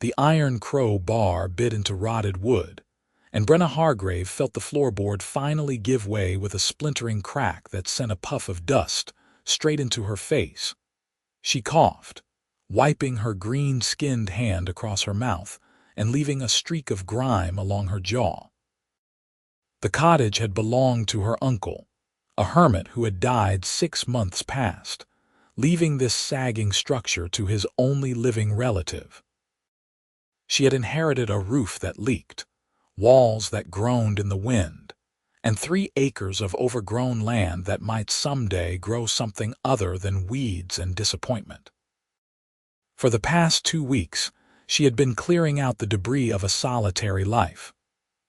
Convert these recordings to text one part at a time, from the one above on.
The iron crow bar bit into rotted wood, and Brenna Hargrave felt the floorboard finally give way with a splintering crack that sent a puff of dust straight into her face. She coughed, wiping her green-skinned hand across her mouth and leaving a streak of grime along her jaw. The cottage had belonged to her uncle, a hermit who had died 6 months past, leaving this sagging structure to his only living relative. She had inherited a roof that leaked, walls that groaned in the wind, and 3 acres of overgrown land that might someday grow something other than weeds and disappointment. For the past 2 weeks, she had been clearing out the debris of a solitary life.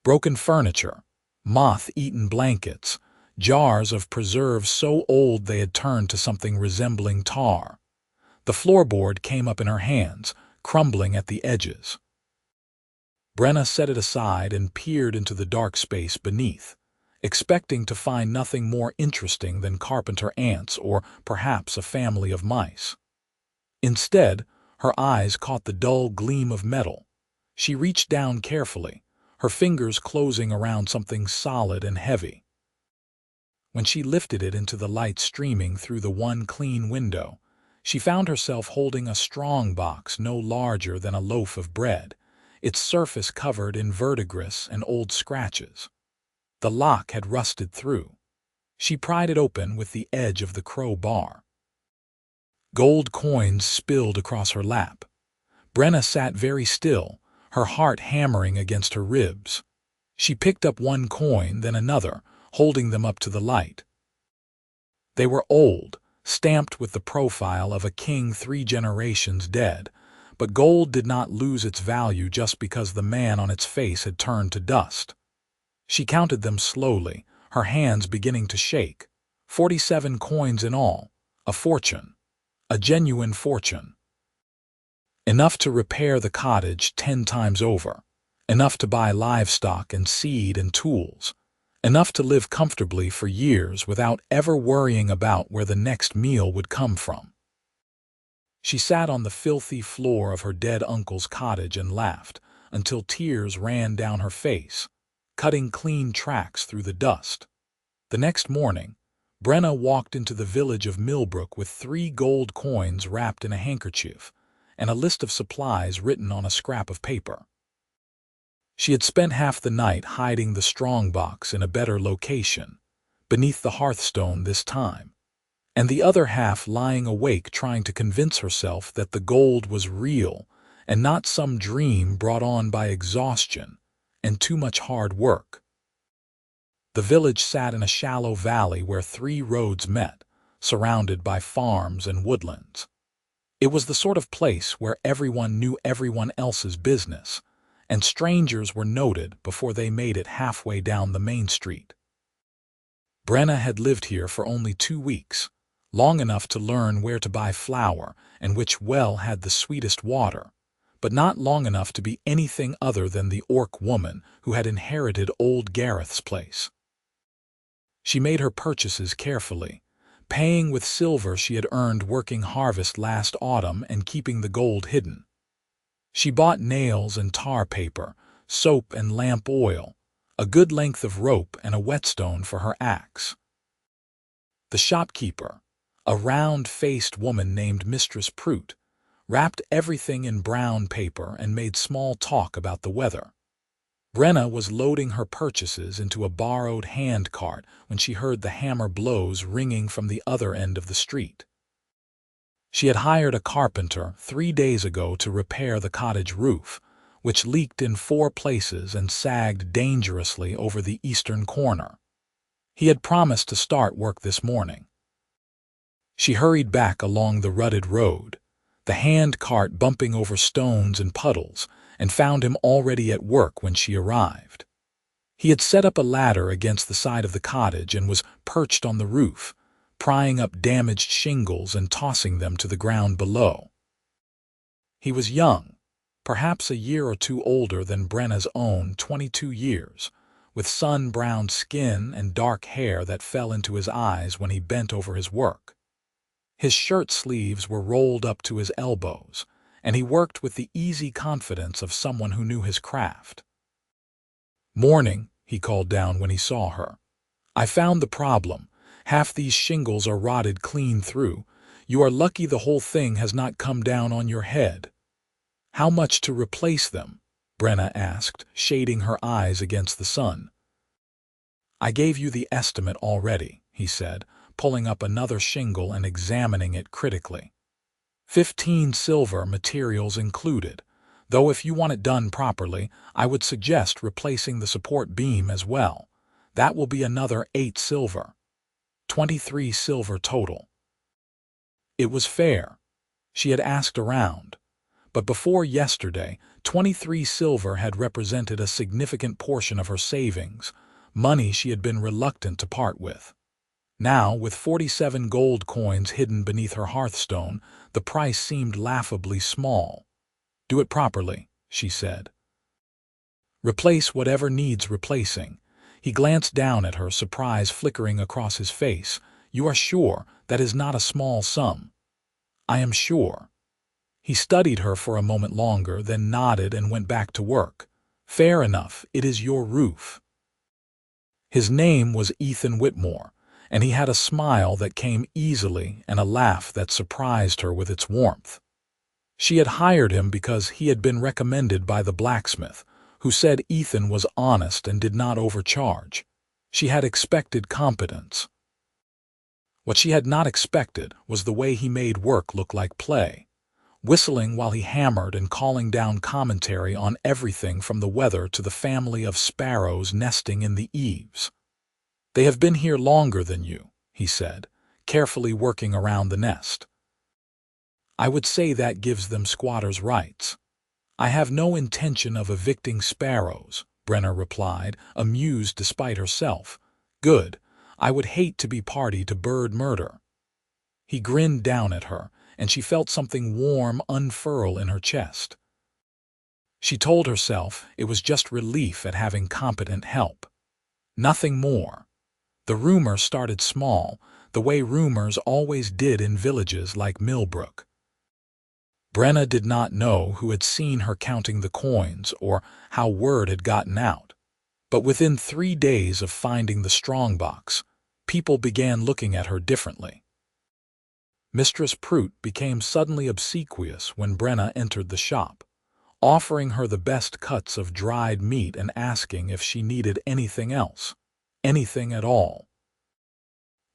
Broken furniture, moth-eaten blankets, jars of preserves so old they had turned to something resembling tar. The floorboard came up in her hands, crumbling at the edges. Brenna set it aside and peered into the dark space beneath, expecting to find nothing more interesting than carpenter ants or perhaps a family of mice. Instead, her eyes caught the dull gleam of metal. She reached down carefully, her fingers closing around something solid and heavy. When she lifted it into the light streaming through the one clean window, she found herself holding a strongbox no larger than a loaf of bread, its surface covered in verdigris and old scratches. The lock had rusted through. She pried it open with the edge of the crow bar. Gold coins spilled across her lap. Brenna sat very still, her heart hammering against her ribs. She picked up one coin, then another, holding them up to the light. They were old, stamped with the profile of a king 3 generations dead, but gold did not lose its value just because the man on its face had turned to dust. She counted them slowly, her hands beginning to shake. 47 coins in all, a fortune, a genuine fortune. Enough to repair the cottage 10 times over, enough to buy livestock and seed and tools, enough to live comfortably for years without ever worrying about where the next meal would come from. She sat on the filthy floor of her dead uncle's cottage and laughed until tears ran down her face, cutting clean tracks through the dust. The next morning, Brenna walked into the village of Millbrook with 3 gold coins wrapped in a handkerchief and a list of supplies written on a scrap of paper. She had spent half the night hiding the strongbox in a better location, beneath the hearthstone this time, and the other half lying awake trying to convince herself that the gold was real and not some dream brought on by exhaustion and too much hard work. The village sat in a shallow valley where 3 roads met, surrounded by farms and woodlands. It was the sort of place where everyone knew everyone else's business, and strangers were noted before they made it halfway down the main street. Brenna had lived here for only 2 weeks, long enough to learn where to buy flour and which well had the sweetest water, but not long enough to be anything other than the orc woman who had inherited old Gareth's place. She made her purchases carefully, paying with silver she had earned working harvest last autumn and keeping the gold hidden. She bought nails and tar paper, soap and lamp oil, a good length of rope and a whetstone for her axe. The shopkeeper, a round-faced woman named Mistress Prout, wrapped everything in brown paper and made small talk about the weather. Brenna was loading her purchases into a borrowed hand cart when she heard the hammer blows ringing from the other end of the street. She had hired a carpenter 3 days ago to repair the cottage roof, which leaked in 4 places and sagged dangerously over the eastern corner. He had promised to start work this morning. She hurried back along the rutted road, the hand cart bumping over stones and puddles, and found him already at work when she arrived. He had set up a ladder against the side of the cottage and was perched on the roof, prying up damaged shingles and tossing them to the ground below. He was young, perhaps a year or 2 older than Brenna's own 22 years, with sun-browned skin and dark hair that fell into his eyes when he bent over his work. His shirt sleeves were rolled up to his elbows, and he worked with the easy confidence of someone who knew his craft. "Morning," he called down when he saw her. "I found the problem. Half these shingles are rotted clean through. You are lucky the whole thing has not come down on your head." "How much to replace them?" Brenna asked, shading her eyes against the sun. "I gave you the estimate already," he said, pulling up another shingle and examining it critically. 15 silver, materials included, though if you want it done properly, I would suggest replacing the support beam as well. That will be another 8 silver. 23 silver total. It was fair. She had asked around. But before yesterday, 23 silver had represented a significant portion of her savings, money she had been reluctant to part with. Now, with 47 gold coins hidden beneath her hearthstone, the price seemed laughably small. "Do it properly," she said. "Replace whatever needs replacing." He glanced down at her, surprise flickering across his face. "You are sure that is not a small sum?" "I am sure." He studied her for a moment longer, then nodded and went back to work. "Fair enough, it is your roof." His name was Ethan Whitmore, and he had a smile that came easily and a laugh that surprised her with its warmth. She had hired him because he had been recommended by the blacksmith, who said Ethan was honest and did not overcharge. She had expected competence. What she had not expected was the way he made work look like play, whistling while he hammered and calling down commentary on everything from the weather to the family of sparrows nesting in the eaves. "They have been here longer than you," he said, carefully working around the nest. "I would say that gives them squatters' rights." "I have no intention of evicting sparrows," Brenna replied, amused despite herself. "Good. I would hate to be party to bird murder." He grinned down at her, and she felt something warm unfurl in her chest. She told herself it was just relief at having competent help. Nothing more. The rumor started small, the way rumors always did in villages like Millbrook. Brenna did not know who had seen her counting the coins or how word had gotten out. But within 3 days of finding the strongbox, people began looking at her differently. Mistress Prout became suddenly obsequious when Brenna entered the shop, offering her the best cuts of dried meat and asking if she needed anything else. Anything at all.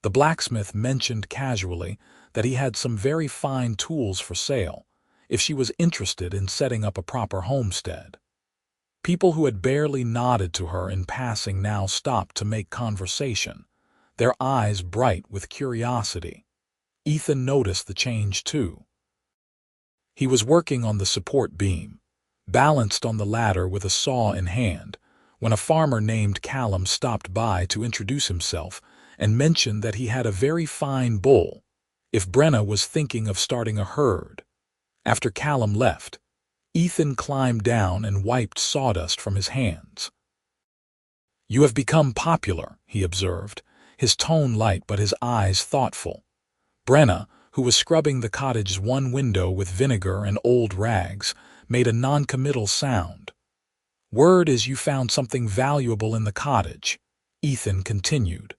The blacksmith mentioned casually that he had some very fine tools for sale, if she was interested in setting up a proper homestead. People who had barely nodded to her in passing now stopped to make conversation, their eyes bright with curiosity. Ethan noticed the change too. He was working on the support beam, balanced on the ladder with a saw in hand, when a farmer named Callum stopped by to introduce himself and mentioned that he had a very fine bull, if Brenna was thinking of starting a herd. After Callum left, Ethan climbed down and wiped sawdust from his hands. "You have become popular," he observed, his tone light but his eyes thoughtful. Brenna, who was scrubbing the cottage's one window with vinegar and old rags, made a noncommittal sound. "Word is you found something valuable in the cottage," Ethan continued.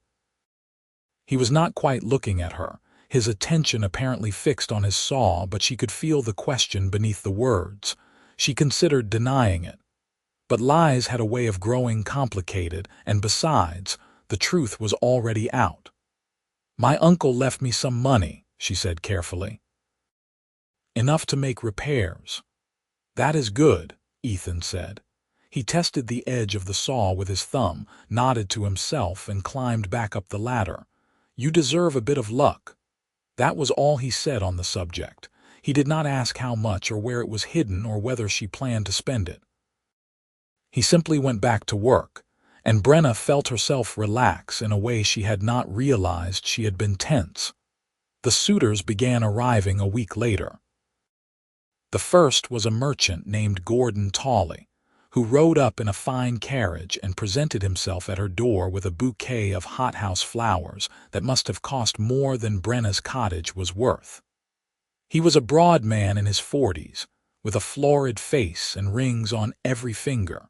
He was not quite looking at her, his attention apparently fixed on his saw, but she could feel the question beneath the words. She considered denying it. But lies had a way of growing complicated, and besides, the truth was already out. "My uncle left me some money," she said carefully. "Enough to make repairs." "That is good," Ethan said. He tested the edge of the saw with his thumb, nodded to himself, and climbed back up the ladder. "You deserve a bit of luck." That was all he said on the subject. He did not ask how much or where it was hidden or whether she planned to spend it. He simply went back to work, and Brenna felt herself relax in a way she had not realized she had been tense. The suitors began arriving a week later. The first was a merchant named Gordon Tawley, who rode up in a fine carriage and presented himself at her door with a bouquet of hothouse flowers that must have cost more than Brenna's cottage was worth. He was a broad man in his 40s, with a florid face and rings on every finger.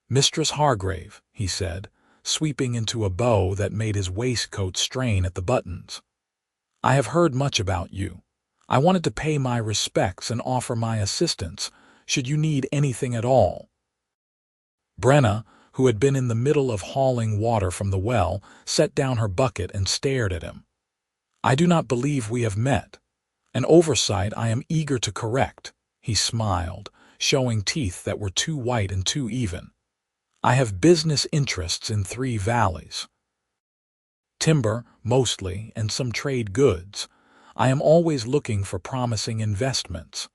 "Mistress Hargrave," he said, sweeping into a bow that made his waistcoat strain at the buttons. "I have heard much about you. I wanted to pay my respects and offer my assistance, should you need anything at all." Brenna, who had been in the middle of hauling water from the well, set down her bucket and stared at him. "I do not believe we have met. An oversight I am eager to correct," he smiled, showing teeth that were too white and too even. "I have business interests in 3 valleys. Timber, mostly, and some trade goods. I am always looking for promising investments."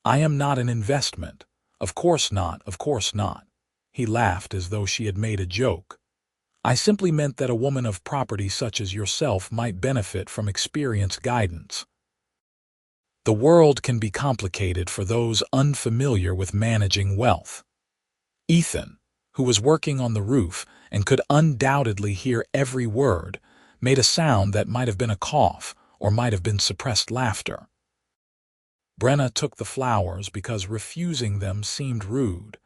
"I am not an investment. Of course not, of course not." He laughed as though she had made a joke. "I simply meant that a woman of property such as yourself might benefit from experienced guidance. The world can be complicated for those unfamiliar with managing wealth." Ethan, who was working on the roof and could undoubtedly hear every word, made a sound that might have been a cough or might have been suppressed laughter. Brenna took the flowers because refusing them seemed rude,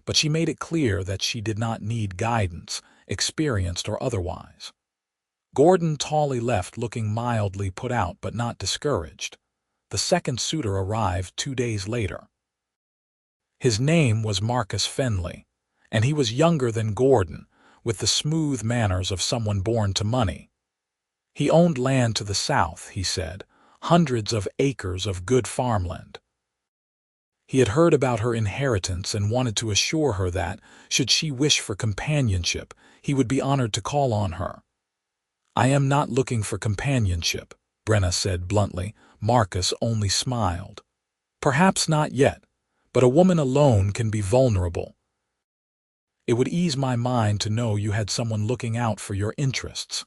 but she made it clear that she did not need guidance, experienced or otherwise. Gordon Tawley left looking mildly put out but not discouraged. The second suitor arrived 2 days later. His name was Marcus Fenley, and he was younger than Gordon, with the smooth manners of someone born to money. He owned land to the south, he said, hundreds of acres of good farmland. He had heard about her inheritance and wanted to assure her that, should she wish for companionship, he would be honored to call on her. "I am not looking for companionship," Brenna said bluntly. Marcus only smiled. "Perhaps not yet, but a woman alone can be vulnerable. It would ease my mind to know you had someone looking out for your interests."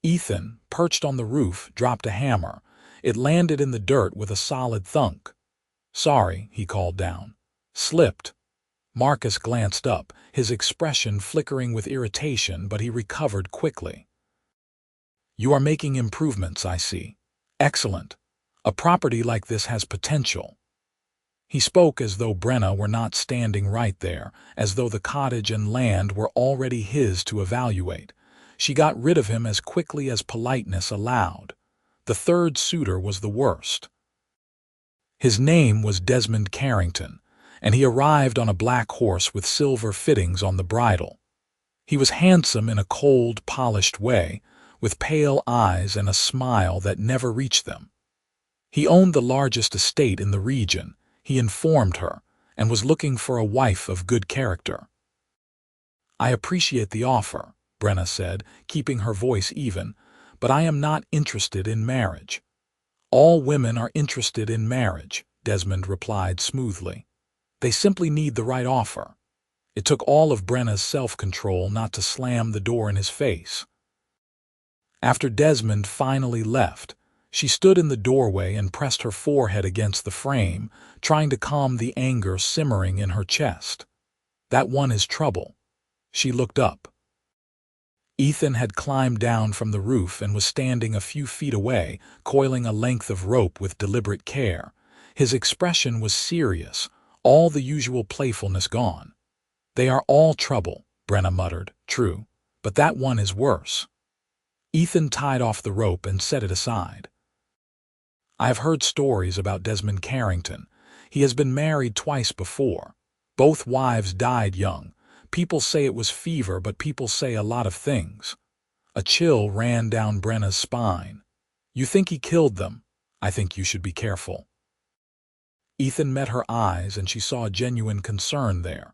Ethan, perched on the roof, dropped a hammer. It landed in the dirt with a solid thunk. "Sorry," he called down. "Slipped." Marcus glanced up, his expression flickering with irritation, but he recovered quickly. "You are making improvements, I see. Excellent. A property like this has potential." He spoke as though Brenna were not standing right there, as though the cottage and land were already his to evaluate. She got rid of him as quickly as politeness allowed. The third suitor was the worst. His name was Desmond Carrington, and he arrived on a black horse with silver fittings on the bridle. He was handsome in a cold, polished way, with pale eyes and a smile that never reached them. He owned the largest estate in the region, he informed her, and was looking for a wife of good character. "I appreciate the offer," Brenna said, keeping her voice even, "but I am not interested in marriage." "All women are interested in marriage," Desmond replied smoothly. "They simply need the right offer." It took all of Brenna's self-control not to slam the door in his face. After Desmond finally left, she stood in the doorway and pressed her forehead against the frame, trying to calm the anger simmering in her chest. "That one is trouble." She looked up. Ethan had climbed down from the roof and was standing a few feet away, coiling a length of rope with deliberate care. His expression was serious, all the usual playfulness gone. "They are all trouble," Brenna muttered. "True, but that one is worse." Ethan tied off the rope and set it aside. "I have heard stories about Desmond Carrington. He has been married twice before. Both wives died young. People say it was fever, but people say a lot of things." A chill ran down Brenna's spine. "You think he killed them? I think you should be careful." Ethan met her eyes and she saw genuine concern there.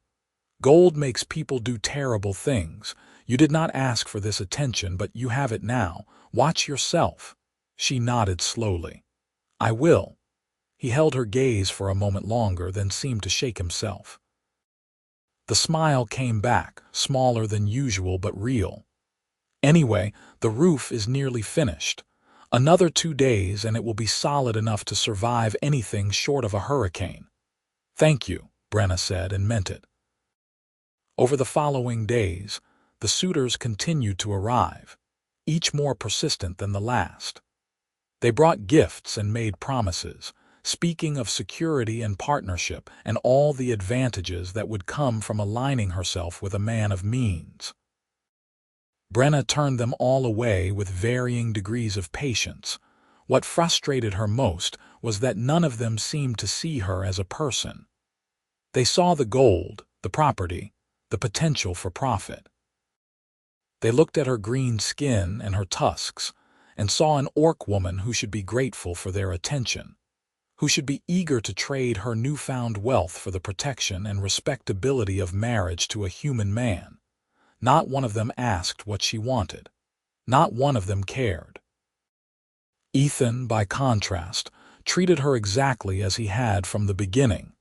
"Gold makes people do terrible things. You did not ask for this attention, but you have it now. Watch yourself." She nodded slowly. "I will." He held her gaze for a moment longer, then seemed to shake himself. The smile came back, smaller than usual but real. "Anyway, the roof is nearly finished. Another 2 days and it will be solid enough to survive anything short of a hurricane." "Thank you," Brenna said, and meant it. Over the following days, the suitors continued to arrive, each more persistent than the last. They brought gifts and made promises, speaking of security and partnership and all the advantages that would come from aligning herself with a man of means. Brenna turned them all away with varying degrees of patience. What frustrated her most was that none of them seemed to see her as a person. They saw the gold, the property, the potential for profit. They looked at her green skin and her tusks, and saw an orc woman who should be grateful for their attention, who should be eager to trade her newfound wealth for the protection and respectability of marriage to a human man. Not one of them asked what she wanted. Not one of them cared. Ethan, by contrast, treated her exactly as he had from the beginning.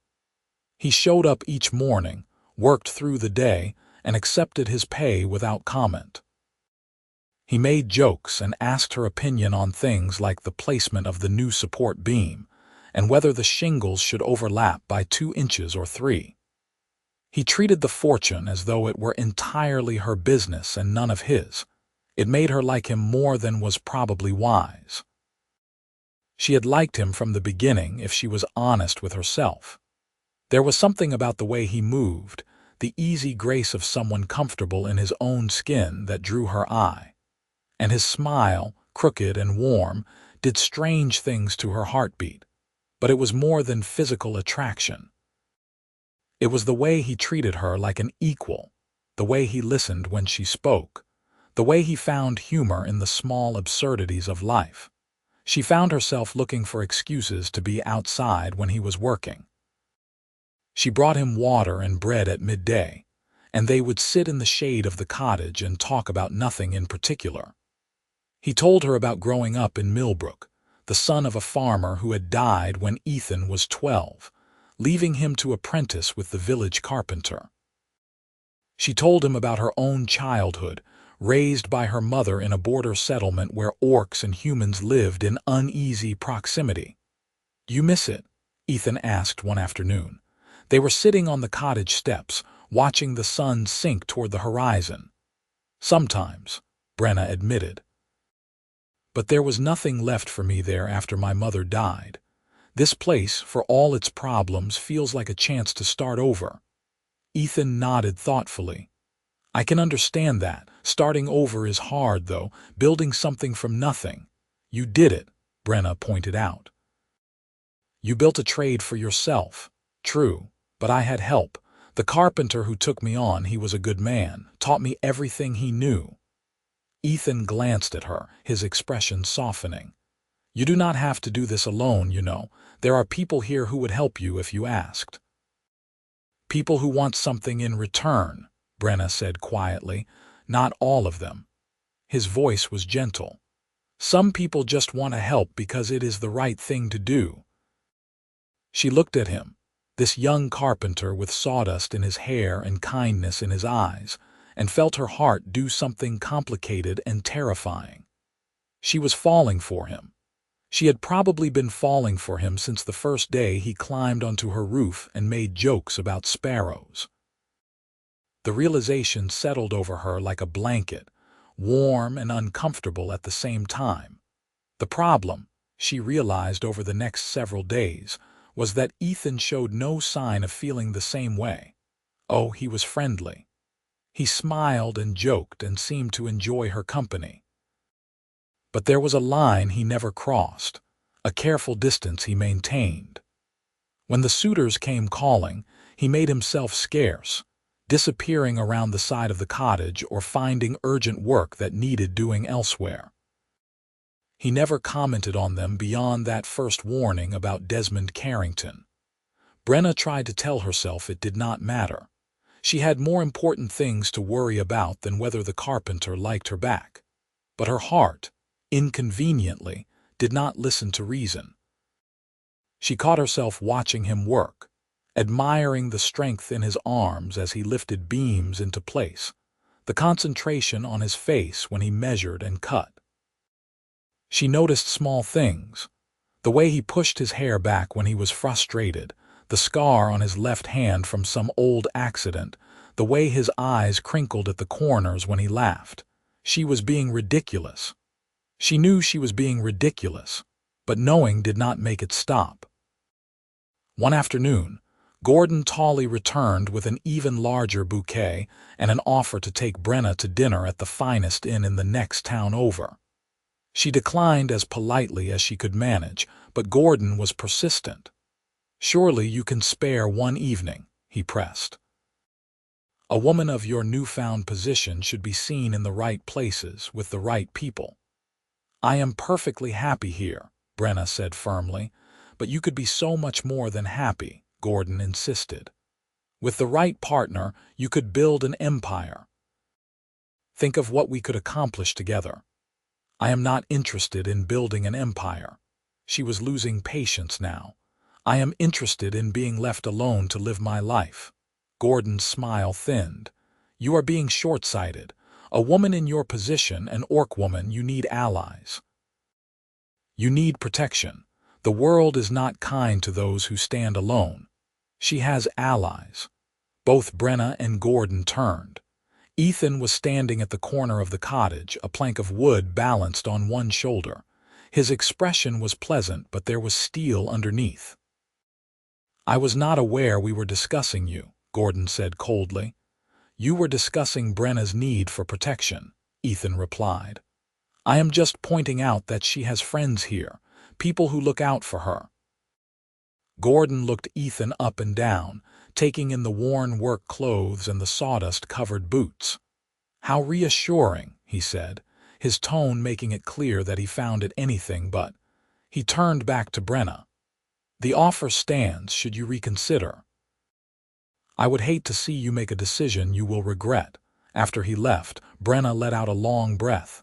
He showed up each morning, worked through the day, and accepted his pay without comment. He made jokes and asked her opinion on things like the placement of the new support beam and whether the shingles should overlap by 2 inches or 3. He treated the fortune as though it were entirely her business and none of his. It made her like him more than was probably wise. She had liked him from the beginning if she was honest with herself. There was something about the way he moved, the easy grace of someone comfortable in his own skin that drew her eye. And his smile, crooked and warm, did strange things to her heartbeat. But it was more than physical attraction. It was the way he treated her like an equal, the way he listened when she spoke, the way he found humor in the small absurdities of life. She found herself looking for excuses to be outside when he was working. She brought him water and bread at midday, and they would sit in the shade of the cottage and talk about nothing in particular. He told her about growing up in Millbrook, the son of a farmer who had died when Ethan was 12, leaving him to apprentice with the village carpenter. She told him about her own childhood, raised by her mother in a border settlement where orcs and humans lived in uneasy proximity. "You miss it?" Ethan asked one afternoon. They were sitting on the cottage steps, watching the sun sink toward the horizon. "Sometimes," Brenna admitted. "But there was nothing left for me there after my mother died. This place, for all its problems, feels like a chance to start over." Ethan nodded thoughtfully. "I can understand that. Starting over is hard, though, building something from nothing." "You did it," Brenna pointed out. "You built a trade for yourself. True, but I had help. The carpenter who took me on, he was a good man, taught me everything he knew." Ethan glanced at her, his expression softening. "You do not have to do this alone, you know. There are people here who would help you if you asked." "People who want something in return," Brenna said quietly. "Not all of them." His voice was gentle. "Some people just want to help because it is the right thing to do." She looked at him, this young carpenter with sawdust in his hair and kindness in his eyes, and felt her heart do something complicated and terrifying. She was falling for him. She had probably been falling for him since the first day he climbed onto her roof and made jokes about sparrows. The realization settled over her like a blanket, warm and uncomfortable at the same time. The problem, she realized over the next several days, was that Ethan showed no sign of feeling the same way. Oh, he was friendly. He smiled and joked and seemed to enjoy her company. But there was a line he never crossed, a careful distance he maintained. When the suitors came calling, he made himself scarce, disappearing around the side of the cottage or finding urgent work that needed doing elsewhere. He never commented on them beyond that first warning about Desmond Carrington. Brenna tried to tell herself it did not matter. She had more important things to worry about than whether the carpenter liked her back. But her heart, inconveniently, did not listen to reason. She caught herself watching him work, admiring the strength in his arms as he lifted beams into place, the concentration on his face when he measured and cut. She noticed small things, the way he pushed his hair back when he was frustrated, the scar on his left hand from some old accident, the way his eyes crinkled at the corners when he laughed. She was being ridiculous. She knew she was being ridiculous, but knowing did not make it stop. One afternoon, Gordon Tawley returned with an even larger bouquet and an offer to take Brenna to dinner at the finest inn in the next town over. She declined as politely as she could manage, but Gordon was persistent. "Surely you can spare one evening," he pressed. "A woman of your newfound position should be seen in the right places with the right people." "I am perfectly happy here," Brenna said firmly. "But you could be so much more than happy," Gordon insisted. "With the right partner, you could build an empire. Think of what we could accomplish together." "I am not interested in building an empire." She was losing patience now. "I am interested in being left alone to live my life." Gordon's smile thinned. "You are being short-sighted. A woman in your position, an orc woman, you need allies. You need protection. The world is not kind to those who stand alone. She has allies." Both Brenna and Gordon turned. Ethan was standing at the corner of the cottage, a plank of wood balanced on one shoulder. His expression was pleasant, but there was steel underneath. "I was not aware we were discussing you," Gordon said coldly. "You were discussing Brenna's need for protection," Ethan replied. "I am just pointing out that she has friends here, people who look out for her." Gordon looked Ethan up and down, taking in the worn work clothes and the sawdust-covered boots. "How reassuring," he said, his tone making it clear that he found it anything but. He turned back to Brenna. "The offer stands should you reconsider. I would hate to see you make a decision you will regret." After he left, Brenna let out a long breath.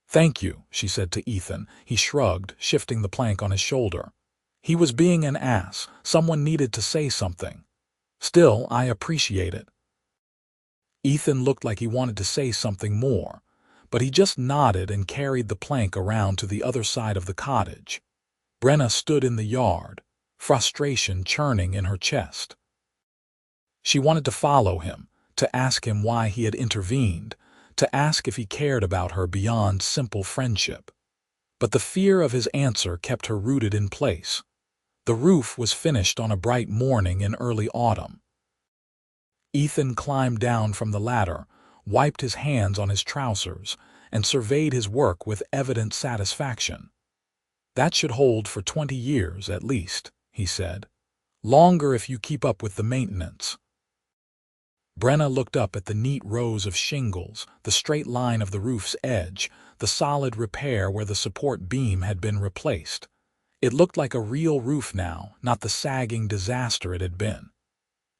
"Thank you," she said to Ethan. He shrugged, shifting the plank on his shoulder. He was being an ass. Someone needed to say something. "Still, I appreciate it." Ethan looked like he wanted to say something more, but he just nodded and carried the plank around to the other side of the cottage. Brenna stood in the yard, frustration churning in her chest. She wanted to follow him, to ask him why he had intervened, to ask if he cared about her beyond simple friendship. But the fear of his answer kept her rooted in place. The roof was finished on a bright morning in early autumn. Ethan climbed down from the ladder, wiped his hands on his trousers, and surveyed his work with evident satisfaction. "That should hold for 20 years at least," he said. "Longer if you keep up with the maintenance." Brenna looked up at the neat rows of shingles, the straight line of the roof's edge, the solid repair where the support beam had been replaced. It looked like a real roof now, not the sagging disaster it had been.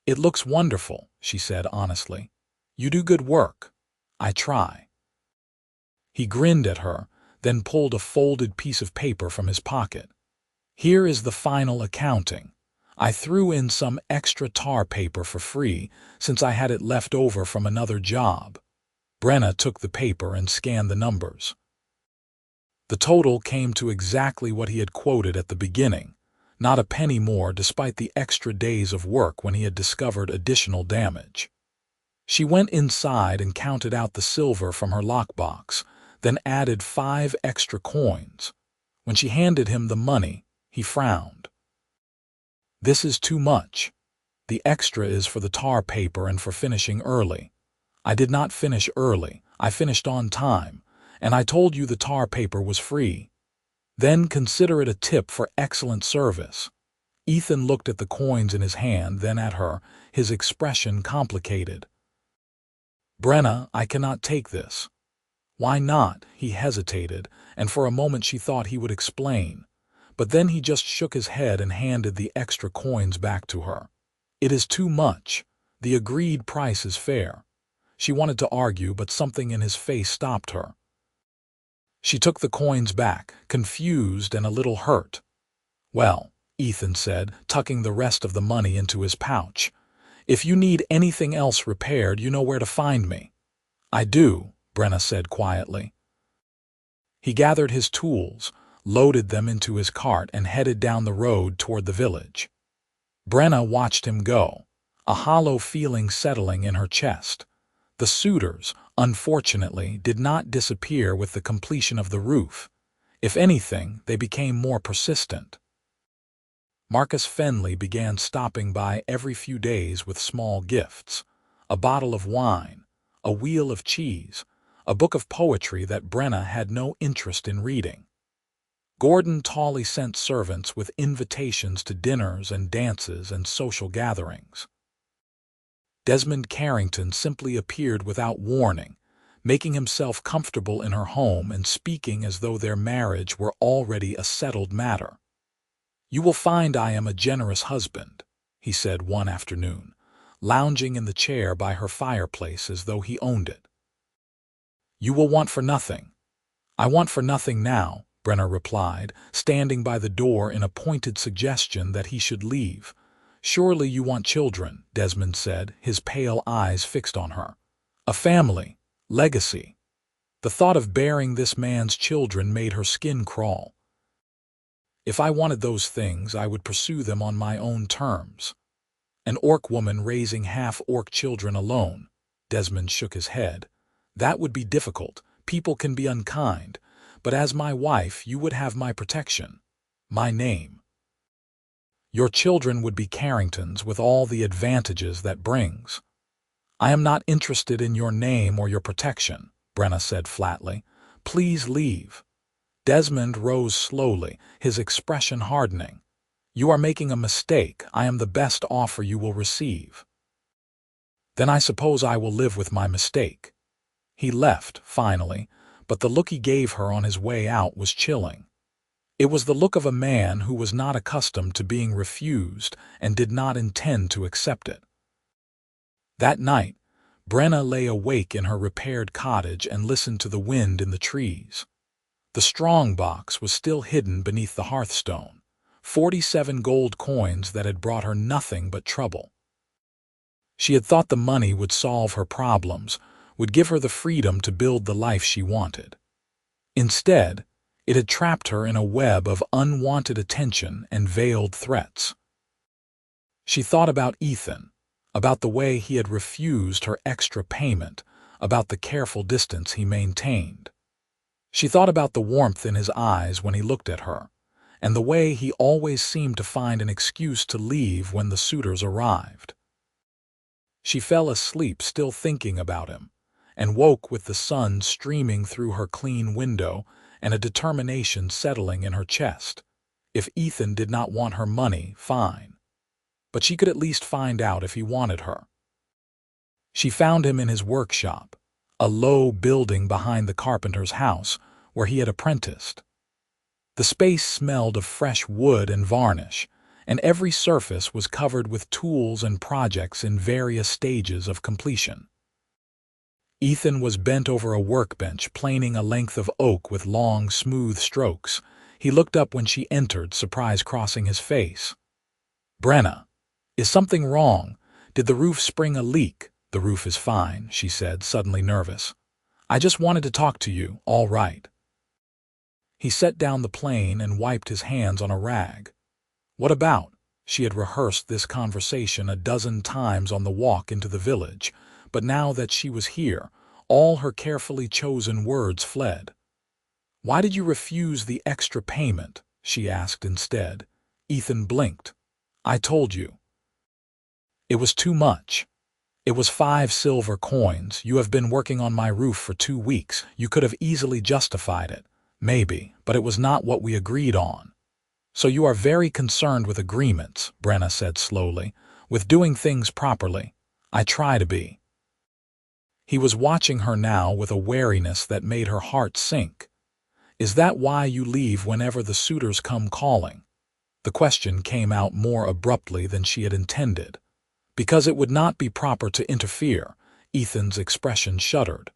"It looks wonderful," she said honestly. "You do good work." "I try." He grinned at her, then pulled a folded piece of paper from his pocket. "Here is the final accounting. I threw in some extra tar paper for free since I had it left over from another job." Brenna took the paper and scanned the numbers. The total came to exactly what he had quoted at the beginning, not a penny more despite the extra days of work when he had discovered additional damage. She went inside and counted out the silver from her lockbox, then added 5 extra coins. When she handed him the money, he frowned. "This is too much. The extra is for the tar paper and for finishing early." "I did not finish early. I finished on time, and I told you the tar paper was free." "Then consider it a tip for excellent service." Ethan looked at the coins in his hand, then at her, his expression complicated. "Brenna, I cannot take this." "Why not?" He hesitated, and for a moment she thought he would explain. But then he just shook his head and handed the extra coins back to her. "It is too much. The agreed price is fair." She wanted to argue, but something in his face stopped her. She took the coins back, confused and a little hurt. "Well," Ethan said, tucking the rest of the money into his pouch, "if you need anything else repaired, you know where to find me." "I do," Brenna said quietly. He gathered his tools, loaded them into his cart, and headed down the road toward the village. Brenna watched him go, a hollow feeling settling in her chest. The suitors, unfortunately, did not disappear with the completion of the roof. If anything, they became more persistent. Marcus Fenley began stopping by every few days with small gifts: a bottle of wine, a wheel of cheese, a book of poetry that Brenna had no interest in reading. Gordon Tawley sent servants with invitations to dinners and dances and social gatherings. Desmond Carrington simply appeared without warning, making himself comfortable in her home and speaking as though their marriage were already a settled matter. "You will find I am a generous husband," he said one afternoon, lounging in the chair by her fireplace as though he owned it. "You will want for nothing." "I want for nothing now," Brenna replied, standing by the door in a pointed suggestion that he should leave. "Surely you want children," Desmond said, his pale eyes fixed on her. "A family, legacy." The thought of bearing this man's children made her skin crawl. "If I wanted those things, I would pursue them on my own terms." "An orc woman raising half-orc children alone," Desmond shook his head. "That would be difficult. People can be unkind. But as my wife, you would have my protection. My name. Your children would be Carringtons with all the advantages that brings." "I am not interested in your name or your protection," Brenna said flatly. "Please leave." Desmond rose slowly, his expression hardening. "You are making a mistake. I am the best offer you will receive." "Then I suppose I will live with my mistake." He left, finally, but the look he gave her on his way out was chilling. It was the look of a man who was not accustomed to being refused and did not intend to accept it. That night, Brenna lay awake in her repaired cottage and listened to the wind in the trees. The strongbox was still hidden beneath the hearthstone, 47 gold coins that had brought her nothing but trouble. She had thought the money would solve her problems, would give her the freedom to build the life she wanted. Instead, it had trapped her in a web of unwanted attention and veiled threats. She thought about Ethan, about the way he had refused her extra payment, about the careful distance he maintained. She thought about the warmth in his eyes when he looked at her, and the way he always seemed to find an excuse to leave when the suitors arrived. She fell asleep still thinking about him, and woke with the sun streaming through her clean window and a determination settling in her chest. If Ethan did not want her money, fine. But she could at least find out if he wanted her. She found him in his workshop, a low building behind the carpenter's house where he had apprenticed. The space smelled of fresh wood and varnish, and every surface was covered with tools and projects in various stages of completion. Ethan was bent over a workbench, planing a length of oak with long, smooth strokes. He looked up when she entered, surprise crossing his face. "Brenna, is something wrong? Did the roof spring a leak?" "The roof is fine," she said, suddenly nervous. "I just wanted to talk to you, all right." He set down the plane and wiped his hands on a rag. "What about?" She had rehearsed this conversation a dozen times on the walk into the village, but now that she was here, all her carefully chosen words fled. "Why did you refuse the extra payment?" she asked instead. Ethan blinked. "I told you." "It was too much. It was 5 silver coins. You have been working on my roof for 2 weeks. You could have easily justified it. Maybe, but it was not what we agreed on." "So you are very concerned with agreements," Brenna said slowly, "with doing things properly." "I try to be." He was watching her now with a wariness that made her heart sink. "Is that why you leave whenever the suitors come calling?" The question came out more abruptly than she had intended. "Because it would not be proper to interfere." Ethan's expression shuddered.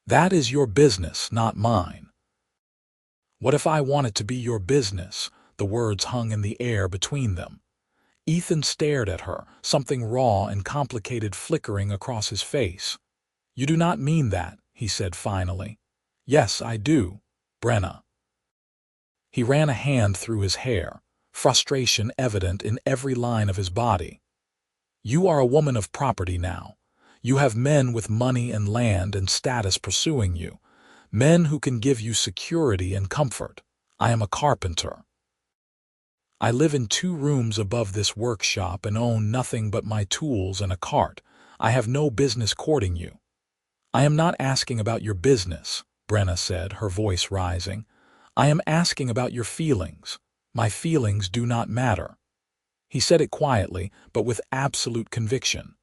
"That is your business, not mine." "What if I want it to be your business?" The words hung in the air between them. Ethan stared at her, something raw and complicated flickering across his face. "You do not mean that," he said finally. "Yes, I do, Brenna." He ran a hand through his hair, frustration evident in every line of his body. "You are a woman of property now. You have men with money and land and status pursuing you, men who can give you security and comfort. I am a carpenter." I live in 2 rooms above this workshop and own nothing but my tools and a cart. I have no business courting you." "I am not asking about your business," Brenna said, her voice rising. "I am asking about your feelings. My feelings do not matter." He said it quietly, but with absolute conviction.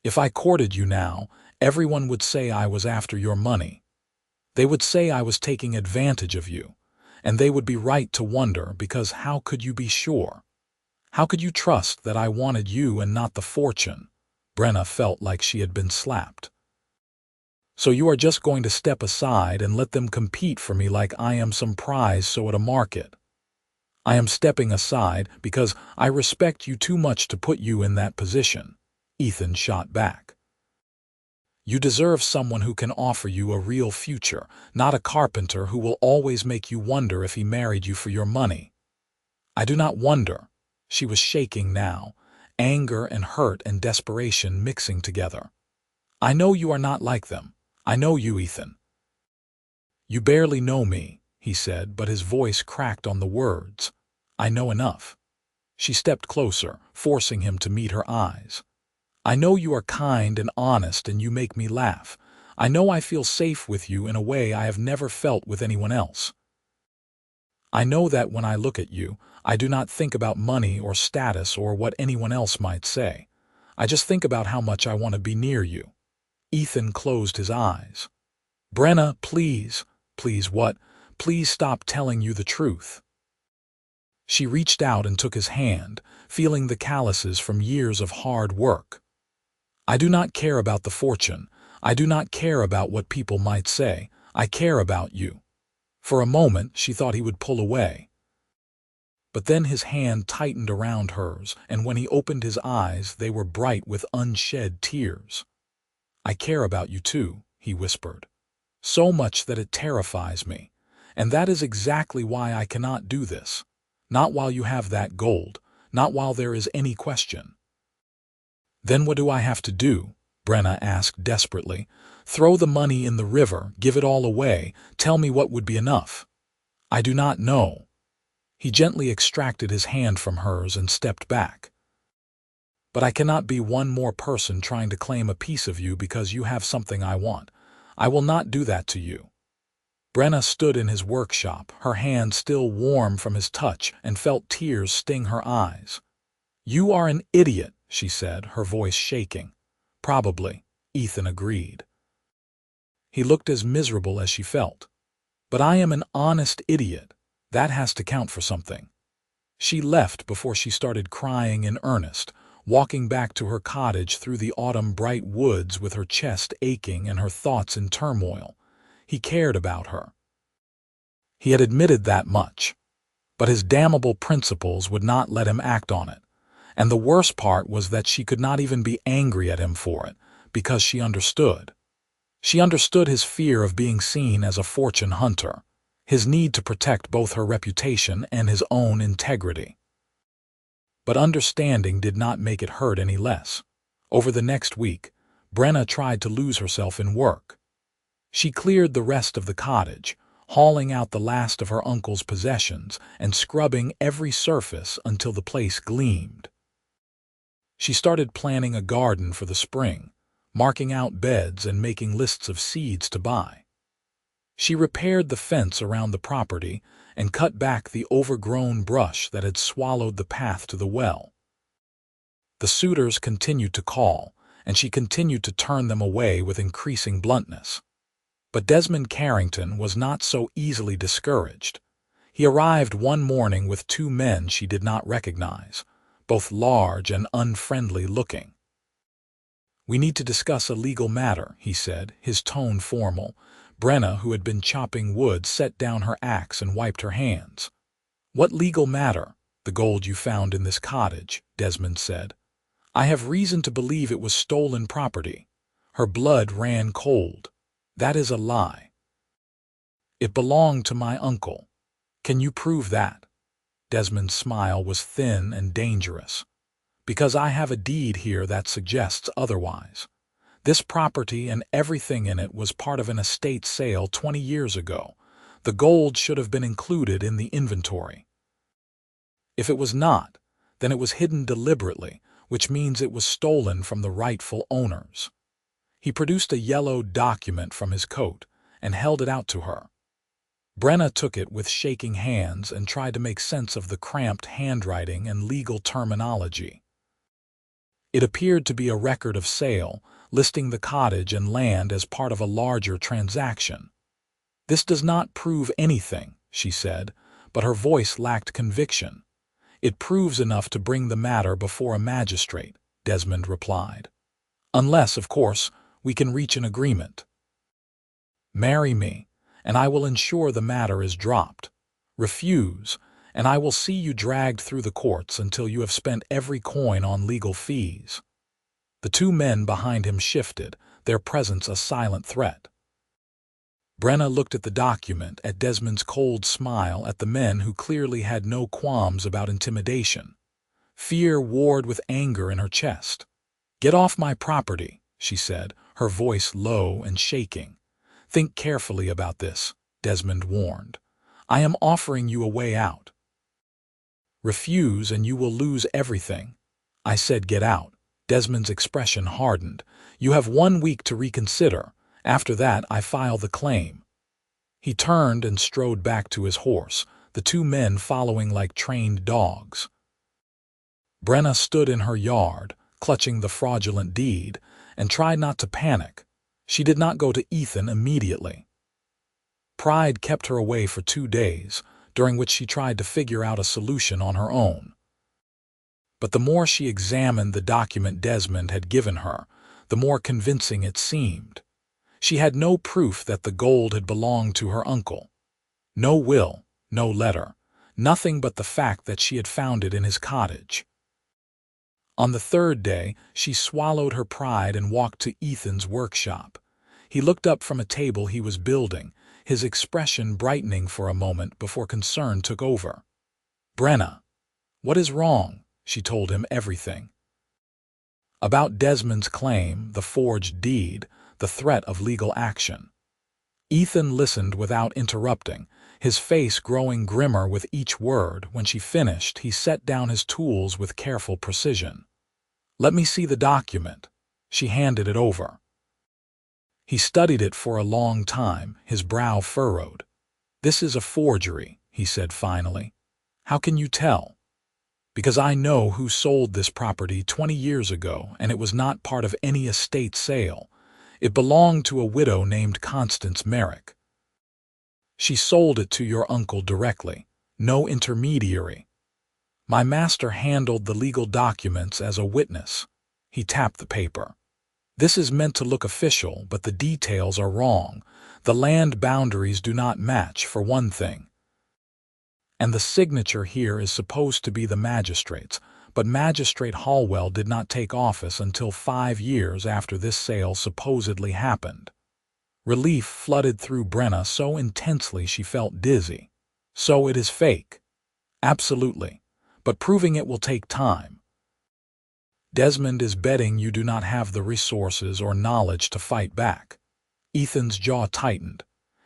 "If I courted you now, everyone would say I was after your money. They would say I was taking advantage of you. And they would be right to wonder, because how could you be sure? How could you trust that I wanted you and not the fortune?" Brenna felt like she had been slapped. "So you are just going to step aside and let them compete for me like I am some prize so at a market?" "I am stepping aside because I respect you too much to put you in that position," Ethan shot back. "You deserve someone who can offer you a real future, not a carpenter who will always make you wonder if he married you for your money." "I do not wonder." She was shaking now, anger and hurt and desperation mixing together. "I know you are not like them. I know you, Ethan." "You barely know me," he said, but his voice cracked on the words. "I know enough." She stepped closer, forcing him to meet her eyes. "I know you are kind and honest and you make me laugh. I know I feel safe with you in a way I have never felt with anyone else. I know that when I look at you, I do not think about money or status or what anyone else might say. I just think about how much I want to be near you." Ethan closed his eyes. "Brenna, please." "Please what?" "Please stop telling you the truth." She reached out and took his hand, feeling the calluses from years of hard work. "I do not care about the fortune. I do not care about what people might say. I care about you." For a moment, she thought he would pull away. But then his hand tightened around hers, and when he opened his eyes, they were bright with unshed tears. "I care about you too," he whispered. "So much that it terrifies me. And that is exactly why I cannot do this. Not while you have that gold. Not while there is any question." "Then what do I have to do?" Brenna asked desperately. "Throw the money in the river, give it all away, tell me what would be enough." "I do not know." He gently extracted his hand from hers and stepped back. "But I cannot be one more person trying to claim a piece of you because you have something I want. I will not do that to you." Brenna stood in his workshop, her hand still warm from his touch, and felt tears sting her eyes. "You are an idiot," she said, her voice shaking. "Probably," Ethan agreed. He looked as miserable as she felt. "But I am an honest idiot. That has to count for something." She left before she started crying in earnest, walking back to her cottage through the autumn bright woods with her chest aching and her thoughts in turmoil. He cared about her. He had admitted that much. But his damnable principles would not let him act on it. And the worst part was that she could not even be angry at him for it, because she understood. She understood his fear of being seen as a fortune hunter, his need to protect both her reputation and his own integrity. But understanding did not make it hurt any less. Over the next week, Brenna tried to lose herself in work. She cleared the rest of the cottage, hauling out the last of her uncle's possessions and scrubbing every surface until the place gleamed. She started planning a garden for the spring, marking out beds and making lists of seeds to buy. She repaired the fence around the property and cut back the overgrown brush that had swallowed the path to the well. The suitors continued to call, and she continued to turn them away with increasing bluntness. But Desmond Carrington was not so easily discouraged. He arrived one morning with 2 men she did not recognize, both large and unfriendly looking. "We need to discuss a legal matter," he said, his tone formal. Brenna, who had been chopping wood, set down her axe and wiped her hands. "What legal matter?" "The gold you found in this cottage," Desmond said. "I have reason to believe it was stolen property." Her blood ran cold. "That is a lie." "It belonged to my uncle." "Can you prove that?" Desmond's smile was thin and dangerous. "Because I have a deed here that suggests otherwise. This property and everything in it was part of an estate sale 20 years ago. The gold should have been included in the inventory." If it was not, then it was hidden deliberately, which means it was stolen from the rightful owners. He produced a yellow document from his coat and held it out to her. Brenna took it with shaking hands and tried to make sense of the cramped handwriting and legal terminology. It appeared to be a record of sale, listing the cottage and land as part of a larger transaction. "This does not prove anything," she said, but her voice lacked conviction. "It proves enough to bring the matter before a magistrate," Desmond replied. "Unless, of course, we can reach an agreement. Marry me, and I will ensure the matter is dropped. Refuse, and I will see you dragged through the courts until you have spent every coin on legal fees." The two men behind him shifted, their presence a silent threat. Brenna looked at the document, at Desmond's cold smile, at the men who clearly had no qualms about intimidation. Fear warred with anger in her chest. "Get off my property," she said, her voice low and shaking. "Think carefully about this," Desmond warned. "I am offering you a way out. Refuse and you will lose everything." "I said get out." Desmond's expression hardened. "You have 1 week to reconsider. After that, I file the claim." He turned and strode back to his horse, the two men following like trained dogs. Brenna stood in her yard, clutching the fraudulent deed, and tried not to panic. She did not go to Ethan immediately. Pride kept her away for 2 days, during which she tried to figure out a solution on her own. But the more she examined the document Desmond had given her, the more convincing it seemed. She had no proof that the gold had belonged to her uncle. No will, no letter, nothing but the fact that she had found it in his cottage. On the 3rd day, she swallowed her pride and walked to Ethan's workshop. He looked up from a table he was building, his expression brightening for a moment before concern took over. "Brenna, what is wrong?" She told him everything. About Desmond's claim, the forged deed, the threat of legal action. Ethan listened without interrupting, his face growing grimmer with each word. When she finished, he set down his tools with careful precision. "Let me see the document." She handed it over. He studied it for a long time, his brow furrowed. "This is a forgery," he said finally. "How can you tell?" "Because I know who sold this property 20 years ago, and it was not part of any estate sale. It belonged to a widow named Constance Merrick. She sold it to your uncle directly, no intermediary. My master handled the legal documents as a witness." He tapped the paper. "This is meant to look official, but the details are wrong. The land boundaries do not match, for one thing. And the signature here is supposed to be the magistrate's, but Magistrate Hallwell did not take office until 5 years after this sale supposedly happened." Relief flooded through Brenna so intensely she felt dizzy. "So it is fake?" "Absolutely. But proving it will take time. Desmond is betting you do not have the resources or knowledge to fight back." Ethan's jaw tightened.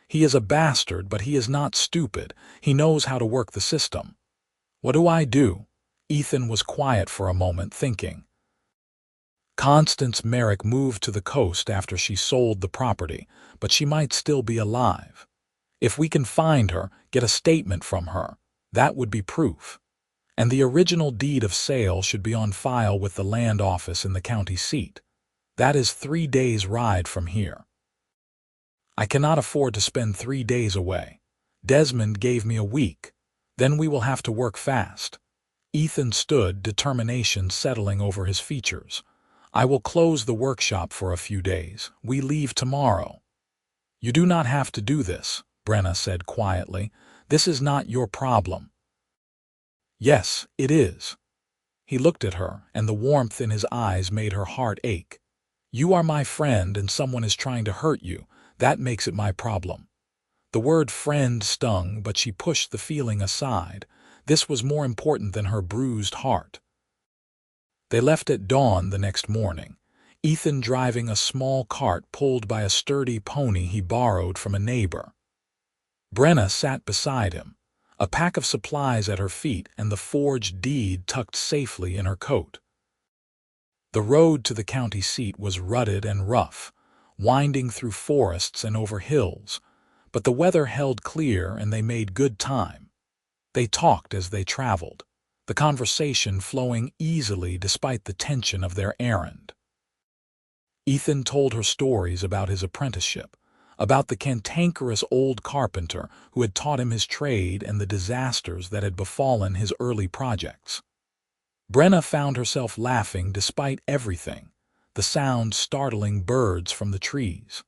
"He is a bastard, but he is not stupid. He knows how to work the system." "What do I do?" Ethan was quiet for a moment, thinking. "Constance Merrick moved to the coast after she sold the property, but she might still be alive. If we can find her, get a statement from her, that would be proof. And the original deed of sale should be on file with the land office in the county seat. That is 3 days' ride from here. I cannot afford to spend 3 days away. Desmond gave me a week. Then we will have to work fast." Ethan stood, determination settling over his features. "I will close the workshop for a few days. We leave tomorrow." "You do not have to do this," Brenna said quietly. "This is not your problem." "Yes, it is." He looked at her, and the warmth in his eyes made her heart ache. "You are my friend and someone is trying to hurt you. That makes it my problem." The word friend stung, but she pushed the feeling aside. This was more important than her bruised heart. They left at dawn the next morning, Ethan driving a small cart pulled by a sturdy pony he borrowed from a neighbor. Brenna sat beside him. a pack of supplies at her feet and the forged deed tucked safely in her coat. The road to the county seat was rutted and rough, winding through forests and over hills, but the weather held clear and they made good time. They talked as they traveled, the conversation flowing easily despite the tension of their errand. Ethan told her stories about his apprenticeship, about the cantankerous old carpenter who had taught him his trade and the disasters that had befallen his early projects. Brenna found herself laughing despite everything, the sound startling birds from the trees.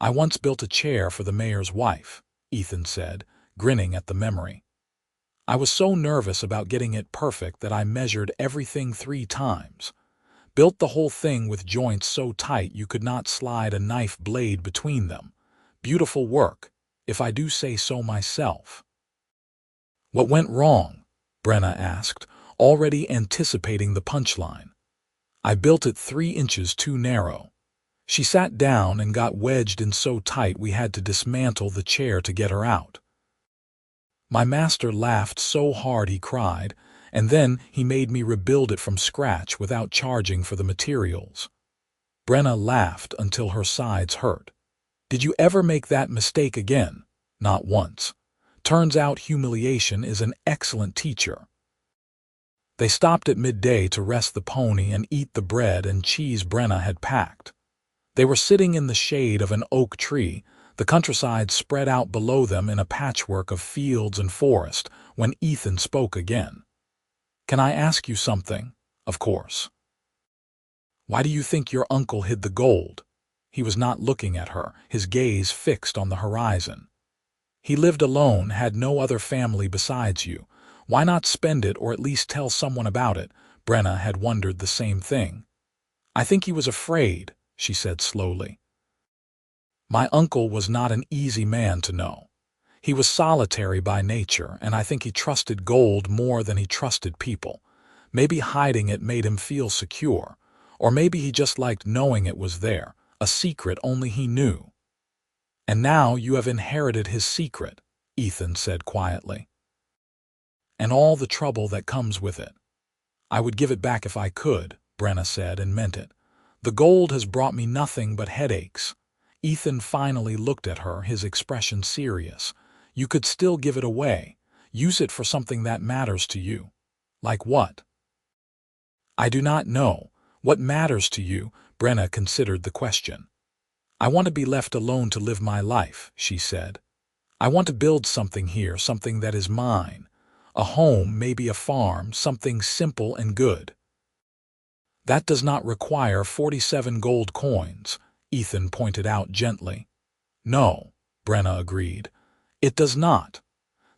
"I once built a chair for the mayor's wife," Ethan said, grinning at the memory. "I was so nervous about getting it perfect that I measured everything 3 times. Built the whole thing with joints so tight you could not slide a knife blade between them. Beautiful work, if I do say so myself." "What went wrong?" Brenna asked, already anticipating the punchline. "I built it 3 inches too narrow." She sat down and got wedged in so tight we had to dismantle the chair to get her out. "My master laughed so hard he cried, and then he made me rebuild it from scratch without charging for the materials." Brenna laughed until her sides hurt. "Did you ever make that mistake again?" "Not once. Turns out humiliation is an excellent teacher." They stopped at midday to rest the pony and eat the bread and cheese Brenna had packed. They were sitting in the shade of an oak tree, the countryside spread out below them in a patchwork of fields and forest, when Ethan spoke again. "Can I ask you something?" "Of course." "Why do you think your uncle hid the gold?" He was not looking at her, his gaze fixed on the horizon. "He lived alone, had no other family besides you. Why not spend it or at least tell someone about it?" Brenna had wondered the same thing. "I think he was afraid," she said slowly. "My uncle was not an easy man to know. He was solitary by nature, and I think he trusted gold more than he trusted people. Maybe hiding it made him feel secure, or maybe he just liked knowing it was there, a secret only he knew." "And now you have inherited his secret," Ethan said quietly. "And all the trouble that comes with it." "I would give it back if I could," Brenna said, and meant it. "The gold has brought me nothing but headaches." Ethan finally looked at her, his expression serious. "You could still give it away. Use it for something that matters to you." "Like what?" "I do not know. What matters to you?" Brenna considered the question. "I want to be left alone to live my life," she said. "I want to build something here, something that is mine. A home, maybe a farm, something simple and good." "That does not require 47 gold coins," Ethan pointed out gently. "No," Brenna agreed. "It does not."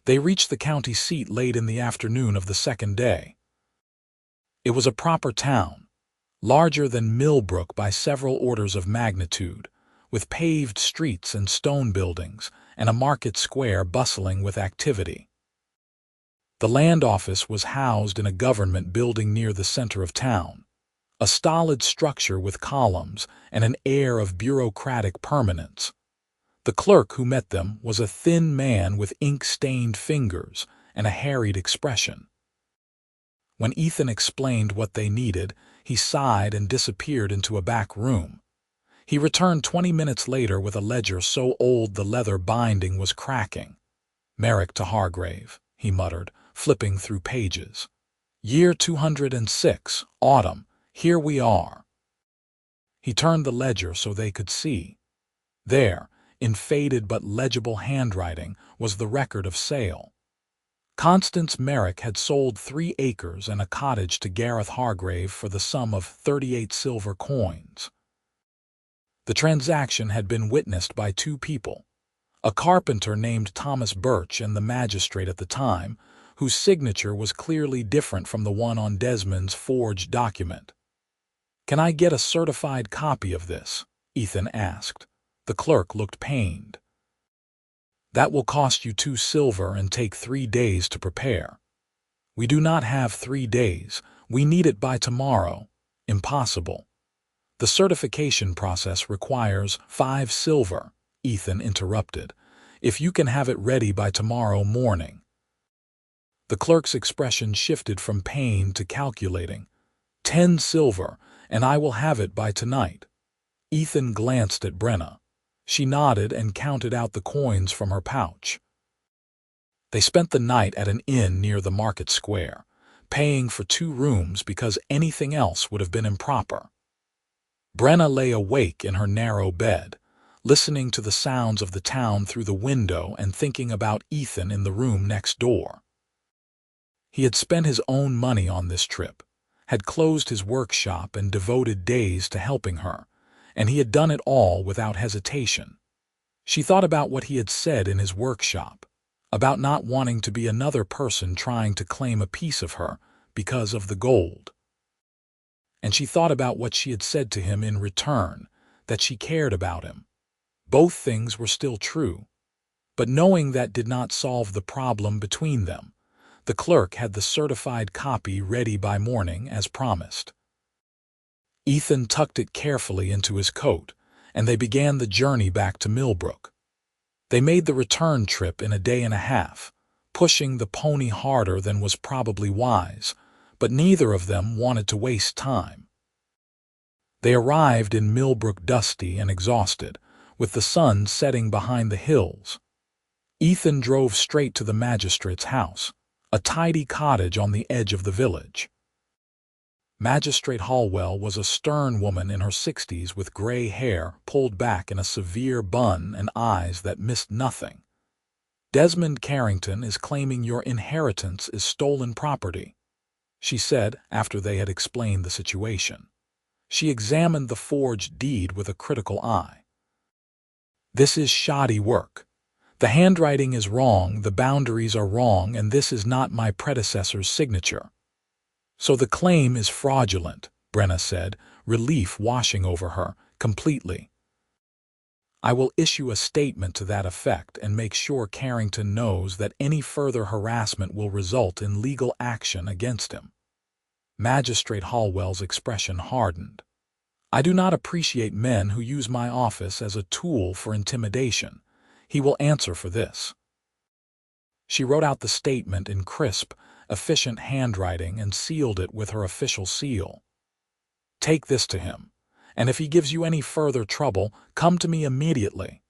They reached the county seat late in the afternoon of the second day. It was a proper town, larger than Millbrook by several orders of magnitude, with paved streets and stone buildings, and a market square bustling with activity. The land office was housed in a government building near the center of town, a stolid structure with columns and an air of bureaucratic permanence. The clerk who met them was a thin man with ink-stained fingers and a harried expression. When Ethan explained what they needed, he sighed and disappeared into a back room. He returned 20 minutes later with a ledger so old the leather binding was cracking. "Merrick to Hargrave," he muttered, flipping through pages. "Year 206, autumn, here we are." He turned the ledger so they could see. There, in faded but legible handwriting, was the record of sale. Constance Merrick had sold 3 acres and a cottage to Gareth Hargrave for the sum of 38 silver coins. The transaction had been witnessed by 2 people, a carpenter named Thomas Birch and the magistrate at the time, whose signature was clearly different from the one on Desmond's forged document. "Can I get a certified copy of this?" Ethan asked. The clerk looked pained. "That will cost you 2 silver and take 3 days to prepare." "We do not have 3 days. We need it by tomorrow." "Impossible." "The certification process requires 5 silver," Ethan interrupted. if you can have it ready by tomorrow morning." The clerk's expression shifted from pain to calculating. 10 silver, and I will have it by tonight." Ethan glanced at Brenna. She nodded and counted out the coins from her pouch. They spent the night at an inn near the market square, paying for 2 rooms because anything else would have been improper. Brenna lay awake in her narrow bed, listening to the sounds of the town through the window and thinking about Ethan in the room next door. He had spent his own money on this trip, had closed his workshop and devoted days to helping her, and he had done it all without hesitation. She thought about what he had said in his workshop, about not wanting to be another person trying to claim a piece of her because of the gold. And she thought about what she had said to him in return, that she cared about him. Both things were still true, but knowing that did not solve the problem between them. The clerk had the certified copy ready by morning as promised. Ethan tucked it carefully into his coat, and they began the journey back to Millbrook. They made the return trip in a day and a half, pushing the pony harder than was probably wise, but neither of them wanted to waste time. They arrived in Millbrook dusty and exhausted, with the sun setting behind the hills. Ethan drove straight to the magistrate's house, a tidy cottage on the edge of the village. Magistrate Hallwell was a stern woman in her 60s with gray hair pulled back in a severe bun and eyes that missed nothing. "Desmond Carrington is claiming your inheritance is stolen property," she said after they had explained the situation. She examined the forged deed with a critical eye. "This is shoddy work. The handwriting is wrong, the boundaries are wrong, and this is not my predecessor's signature." "So the claim is fraudulent," Brenna said, relief washing over her completely. "I will issue a statement to that effect and make sure Carrington knows that any further harassment will result in legal action against him." Magistrate Hallwell's expression hardened. "I do not appreciate men who use my office as a tool for intimidation. He will answer for this." She wrote out the statement in crisp, efficient handwriting and sealed it with her official seal. "Take this to him, and if he gives you any further trouble, come to me immediately."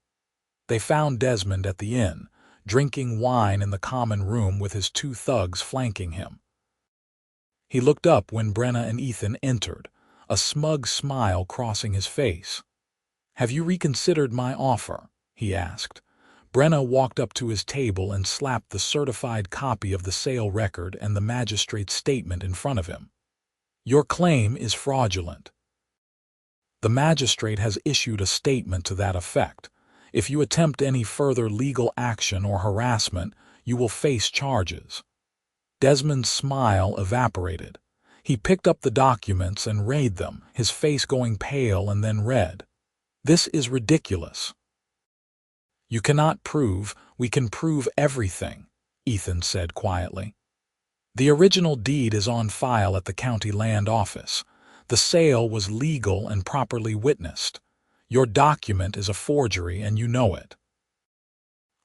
They found Desmond at the inn, drinking wine in the common room with his 2 thugs flanking him. He looked up when Brenna and Ethan entered, a smug smile crossing his face. "Have you reconsidered my offer?" he asked. Brenna walked up to his table and slapped the certified copy of the sale record and the magistrate's statement in front of him. "Your claim is fraudulent. The magistrate has issued a statement to that effect. If you attempt any further legal action or harassment, you will face charges." Desmond's smile evaporated. He picked up the documents and read them, his face going pale and then red. "This is ridiculous." "You cannot prove, we can prove everything," Ethan said quietly. "The original deed is on file at the county land office. The sale was legal and properly witnessed. Your document is a forgery and you know it."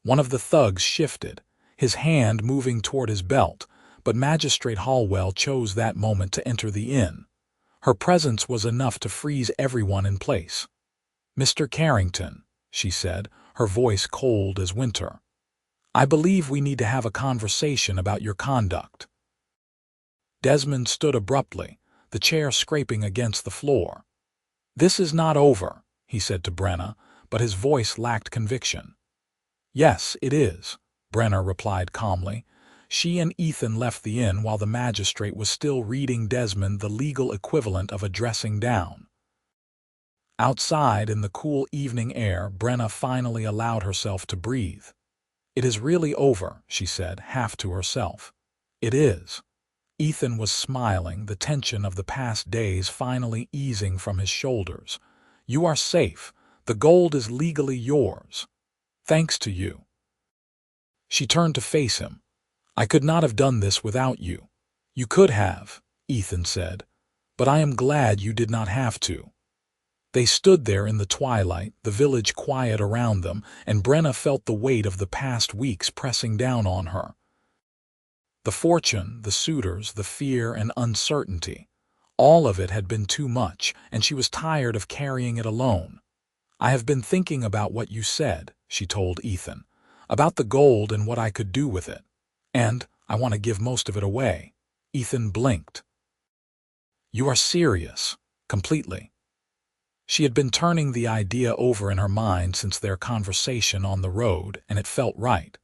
One of the thugs shifted, his hand moving toward his belt, but Magistrate Hallwell chose that moment to enter the inn. Her presence was enough to freeze everyone in place. "Mr. Carrington," she said, her voice cold as winter, "I believe we need to have a conversation about your conduct." Desmond stood abruptly, the chair scraping against the floor. "This is not over," he said to Brenna, but his voice lacked conviction. "Yes, it is," Brenna replied calmly. She and Ethan left the inn while the magistrate was still reading Desmond the legal equivalent of a dressing down. Outside, in the cool evening air, Brenna finally allowed herself to breathe. "It is really over," she said, half to herself. "It is." Ethan was smiling, the tension of the past days finally easing from his shoulders. "You are safe. The gold is legally yours. Thanks to you." She turned to face him. "I could not have done this without you." "You could have," Ethan said, "but I am glad you did not have to." They stood there in the twilight, the village quiet around them, and Brenna felt the weight of the past weeks pressing down on her. The fortune, the suitors, the fear and uncertainty, all of it had been too much, and she was tired of carrying it alone. "I have been thinking about what you said," she told Ethan, "about the gold and what I could do with it. And I want to give most of it away." Ethan blinked. "You are serious?" "Completely." She had been turning the idea over in her mind since their conversation on the road, and it felt right.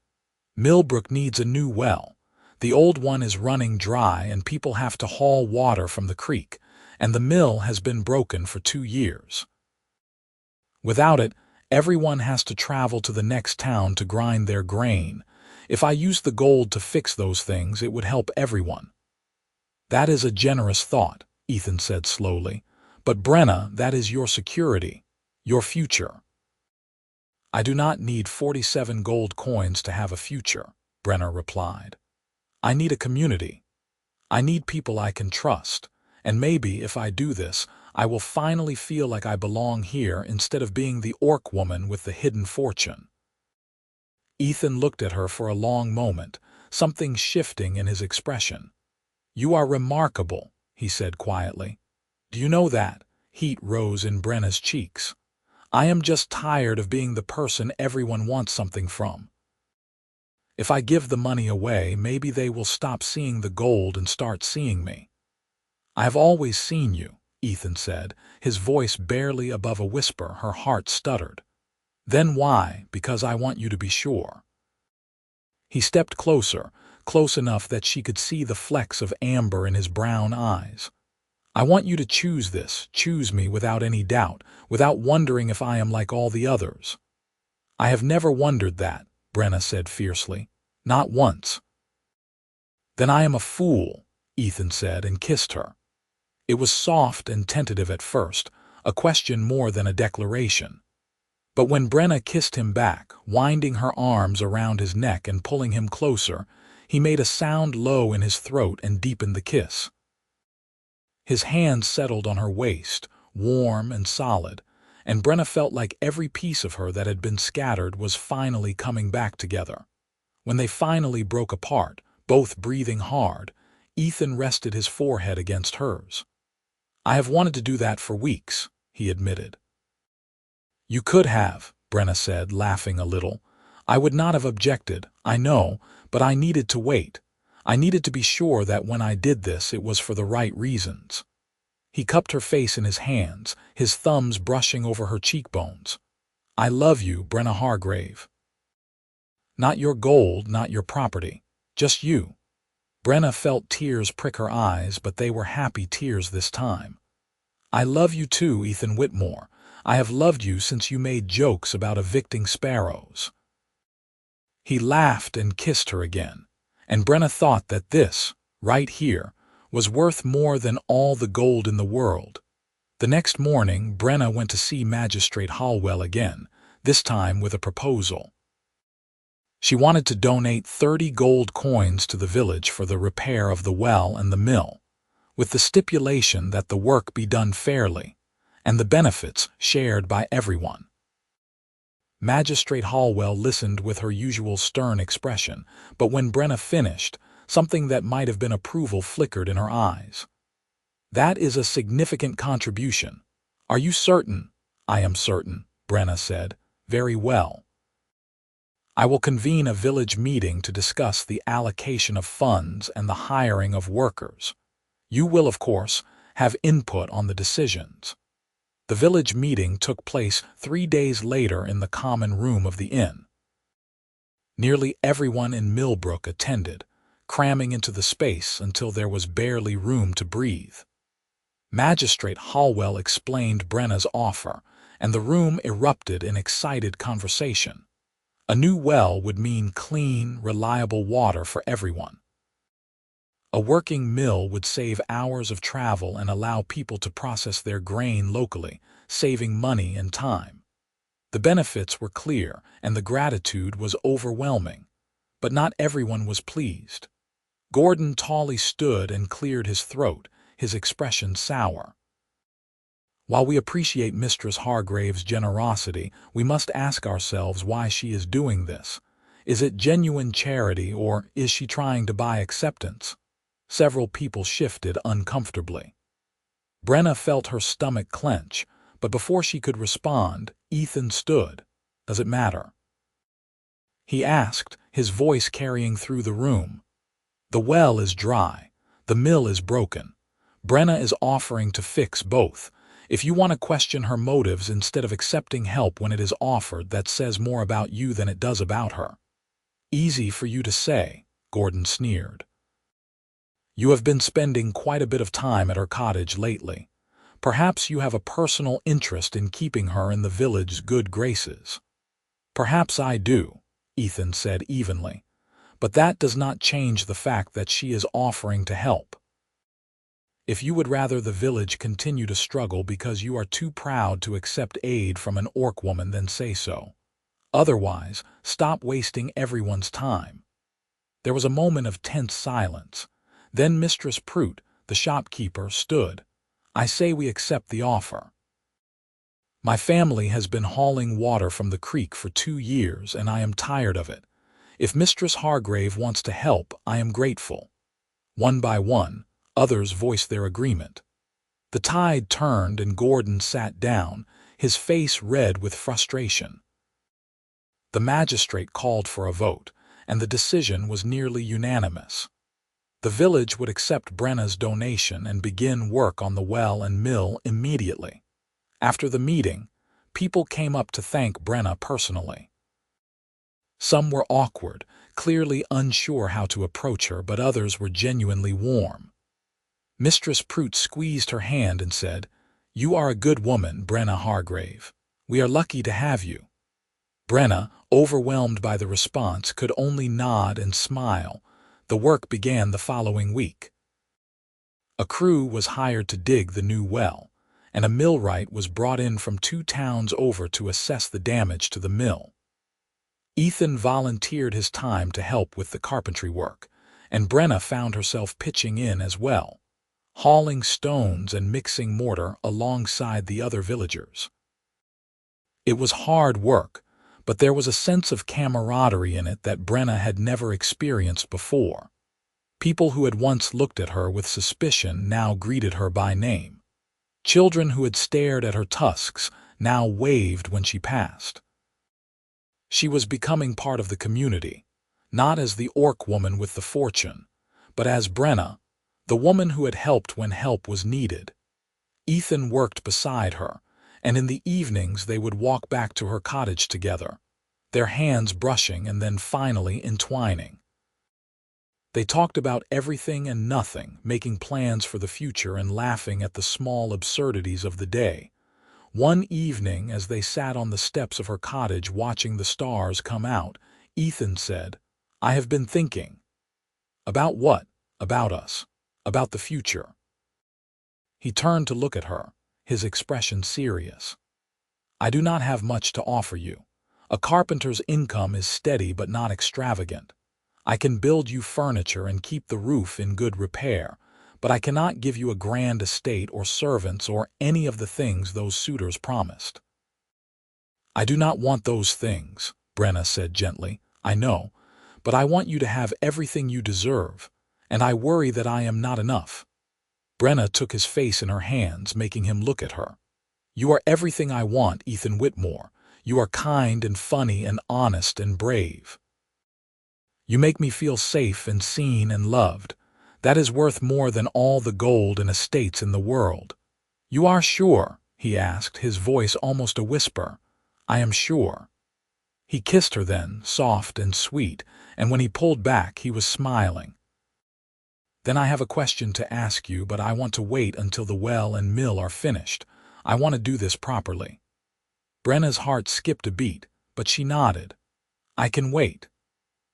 Millbrook needs a new well. The old one is running dry and people have to haul water from the creek, and the mill has been broken for 2 years. Without it, everyone has to travel to the next town to grind their grain. If I used the gold to fix those things, it would help everyone. "That is a generous thought," Ethan said slowly. "But Brenna, that is your security, your future." "I do not need 47 gold coins to have a future," Brenna replied. "I need a community. I need people I can trust, and maybe if I do this, I will finally feel like I belong here instead of being the orc woman with the hidden fortune." Ethan looked at her for a long moment, something shifting in his expression. "You are remarkable," he said quietly. "Do you know that?" Heat rose in Brenna's cheeks. "I am just tired of being the person everyone wants something from. If I give the money away, maybe they will stop seeing the gold and start seeing me." "I have always seen you," Ethan said, his voice barely above a whisper. Her heart stuttered. "Then why? Because I want you to be sure." He stepped closer, close enough that she could see the flecks of amber in his brown eyes. "I want you to choose this, choose me without any doubt, without wondering if I am like all the others." "I have never wondered that," Brenna said fiercely. "Not once." "Then I am a fool," Ethan said and kissed her. It was soft and tentative at first, a question more than a declaration. But when Brenna kissed him back, winding her arms around his neck and pulling him closer, he made a sound low in his throat and deepened the kiss. His hand settled on her waist, warm and solid, and Brenna felt like every piece of her that had been scattered was finally coming back together. When they finally broke apart, both breathing hard, Ethan rested his forehead against hers. "I have wanted to do that for weeks," he admitted. "You could have," Brenna said, laughing a little. "I would not have objected, I know, but I needed to wait. I needed to be sure that when I did this, it was for the right reasons." He cupped her face in his hands, his thumbs brushing over her cheekbones. "I love you, Brenna Hargrave. Not your gold, not your property, just you." Brenna felt tears prick her eyes, but they were happy tears this time. "I love you too, Ethan Whitmore. I have loved you since you made jokes about evicting sparrows." He laughed and kissed her again, and Brenna thought that this, right here, was worth more than all the gold in the world. The next morning, Brenna went to see Magistrate Hallwell again, this time with a proposal. She wanted to donate 30 gold coins to the village for the repair of the well and the mill, with the stipulation that the work be done fairly, and the benefits shared by everyone. Magistrate Hallwell listened with her usual stern expression, but when Brenna finished, something that might have been approval flickered in her eyes. "That is a significant contribution. Are you certain?" "I am certain," Brenna said. "Very well. I will convene a village meeting to discuss the allocation of funds and the hiring of workers. You will, of course, have input on the decisions." The village meeting took place 3 days later in the common room of the inn. Nearly everyone in Millbrook attended, cramming into the space until there was barely room to breathe. Magistrate Hallwell explained Brenna's offer, and the room erupted in excited conversation. A new well would mean clean, reliable water for everyone. A working mill would save hours of travel and allow people to process their grain locally, saving money and time. The benefits were clear, and the gratitude was overwhelming. But not everyone was pleased. Gordon Tawley stood and cleared his throat, his expression sour. While we appreciate Mistress Hargrave's generosity, we must ask ourselves why she is doing this. Is it genuine charity, or is she trying to buy acceptance? Several people shifted uncomfortably. Brenna felt her stomach clench, but before she could respond, Ethan stood. "Does it matter?" he asked, his voice carrying through the room. "The well is dry. The mill is broken. Brenna is offering to fix both. If you want to question her motives instead of accepting help when it is offered, that says more about you than it does about her." "Easy for you to say," Gordon sneered. "You have been spending quite a bit of time at her cottage lately. Perhaps you have a personal interest in keeping her in the village's good graces." "Perhaps I do," Ethan said evenly, "but that does not change the fact that she is offering to help. If you would rather the village continue to struggle because you are too proud to accept aid from an orc woman, then say so. Otherwise, stop wasting everyone's time." There was a moment of tense silence. Then Mistress Prout, the shopkeeper, stood. "I say we accept the offer. My family has been hauling water from the creek for 2 years, and I am tired of it. If Mistress Hargrave wants to help, I am grateful." One by one, others voiced their agreement. The tide turned and Gordon sat down, his face red with frustration. The magistrate called for a vote, and the decision was nearly unanimous. The village would accept Brenna's donation and begin work on the well and mill immediately. After the meeting, people came up to thank Brenna personally. Some were awkward, clearly unsure how to approach her, but others were genuinely warm. Mistress Prout squeezed her hand and said, "You are a good woman, Brenna Hargrave. We are lucky to have you." Brenna, overwhelmed by the response, could only nod and smile. The work began the following week. A crew was hired to dig the new well, and a millwright was brought in from 2 towns over to assess the damage to the mill. Ethan volunteered his time to help with the carpentry work, and Brenna found herself pitching in as well, hauling stones and mixing mortar alongside the other villagers. It was hard work, but there was a sense of camaraderie in it that Brenna had never experienced before. People who had once looked at her with suspicion now greeted her by name. Children who had stared at her tusks now waved when she passed. She was becoming part of the community, not as the orc woman with the fortune, but as Brenna, the woman who had helped when help was needed. Ethan worked beside her, and in the evenings they would walk back to her cottage together, their hands brushing and then finally entwining. They talked about everything and nothing, making plans for the future and laughing at the small absurdities of the day. One evening, as they sat on the steps of her cottage watching the stars come out, Ethan said, "I have been thinking." "About what?" "About us. About the future." He turned to look at her, his expression serious. "I do not have much to offer you. A carpenter's income is steady but not extravagant. I can build you furniture and keep the roof in good repair, but I cannot give you a grand estate or servants or any of the things those suitors promised." "I do not want those things," Brenna said gently. "I know, but I want you to have everything you deserve, and I worry that I am not enough." Brenna took his face in her hands, making him look at her. "You are everything I want, Ethan Whitmore. You are kind and funny and honest and brave. You make me feel safe and seen and loved. That is worth more than all the gold and estates in the world." "You are sure?" he asked, his voice almost a whisper. "I am sure." He kissed her then, soft and sweet, and when he pulled back he was smiling. "Then I have a question to ask you, but I want to wait until the well and mill are finished. I want to do this properly." Brenna's heart skipped a beat, but she nodded. "I can wait."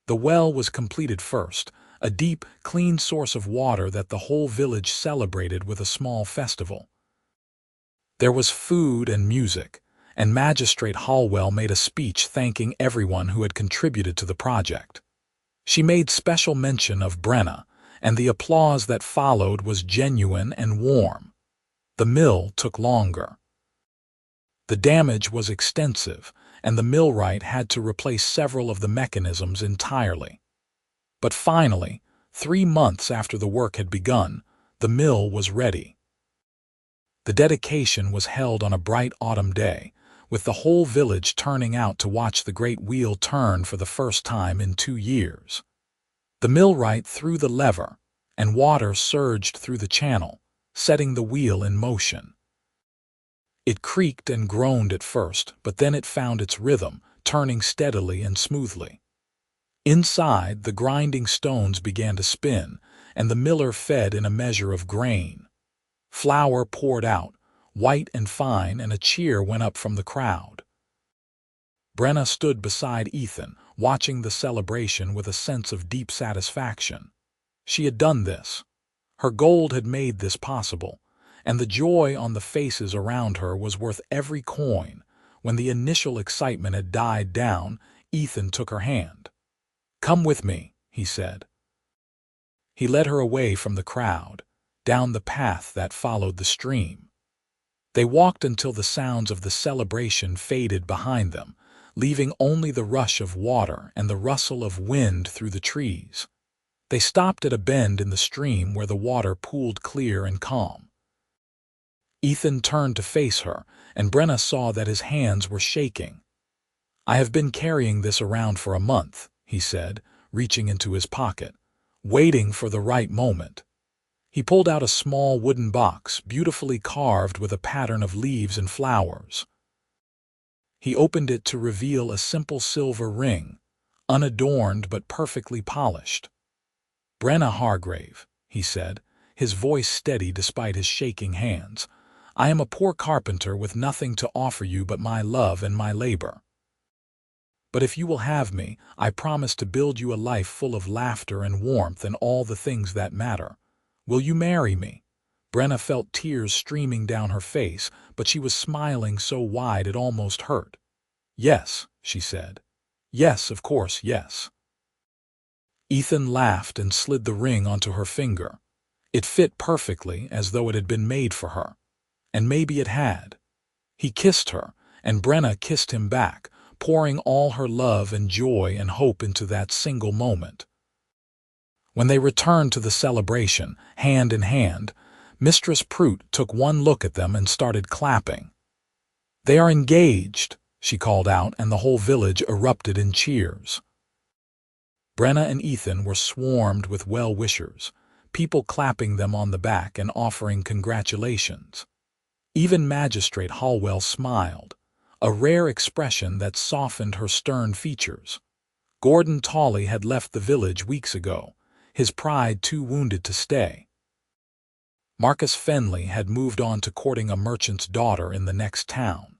The well was completed first, a deep, clean source of water that the whole village celebrated with a small festival. There was food and music, and Magistrate Hallwell made a speech thanking everyone who had contributed to the project. She made special mention of Brenna, and the applause that followed was genuine and warm. The mill took longer. The damage was extensive, and the millwright had to replace several of the mechanisms entirely. But finally, 3 months after the work had begun, the mill was ready. The dedication was held on a bright autumn day, with the whole village turning out to watch the great wheel turn for the first time in 2 years. The millwright threw the lever, and water surged through the channel, setting the wheel in motion. It creaked and groaned at first, but then it found its rhythm, turning steadily and smoothly. Inside, the grinding stones began to spin, and the miller fed in a measure of grain. Flour poured out, white and fine, and a cheer went up from the crowd. Brenna stood beside Ethan, watching the celebration with a sense of deep satisfaction. She had done this. Her gold had made this possible, and the joy on the faces around her was worth every coin. When the initial excitement had died down, Ethan took her hand. "Come with me," he said. He led her away from the crowd, down the path that followed the stream. They walked until the sounds of the celebration faded behind them, leaving only the rush of water and the rustle of wind through the trees. They stopped at a bend in the stream where the water pooled clear and calm. Ethan turned to face her, and Brenna saw that his hands were shaking. "I have been carrying this around for a month," he said, reaching into his pocket, waiting for the right moment. He pulled out a small wooden box, beautifully carved with a pattern of leaves and flowers. He opened it to reveal a simple silver ring, unadorned but perfectly polished. "Brenna Hargrave," he said, his voice steady despite his shaking hands, "I am a poor carpenter with nothing to offer you but my love and my labor. But if you will have me, I promise to build you a life full of laughter and warmth and all the things that matter. Will you marry me?" Brenna felt tears streaming down her face, but she was smiling so wide it almost hurt. "Yes," she said. "Yes, of course, yes." Ethan laughed and slid the ring onto her finger. It fit perfectly, as though it had been made for her. And maybe it had. He kissed her, and Brenna kissed him back, pouring all her love and joy and hope into that single moment. When they returned to the celebration, hand in hand, Mistress Prout took one look at them and started clapping. "They are engaged," she called out, and the whole village erupted in cheers. Brenna and Ethan were swarmed with well-wishers, people clapping them on the back and offering congratulations. Even Magistrate Hallwell smiled, a rare expression that softened her stern features. Gordon Tolley had left the village weeks ago, his pride too wounded to stay. Marcus Fenley had moved on to courting a merchant's daughter in the next town.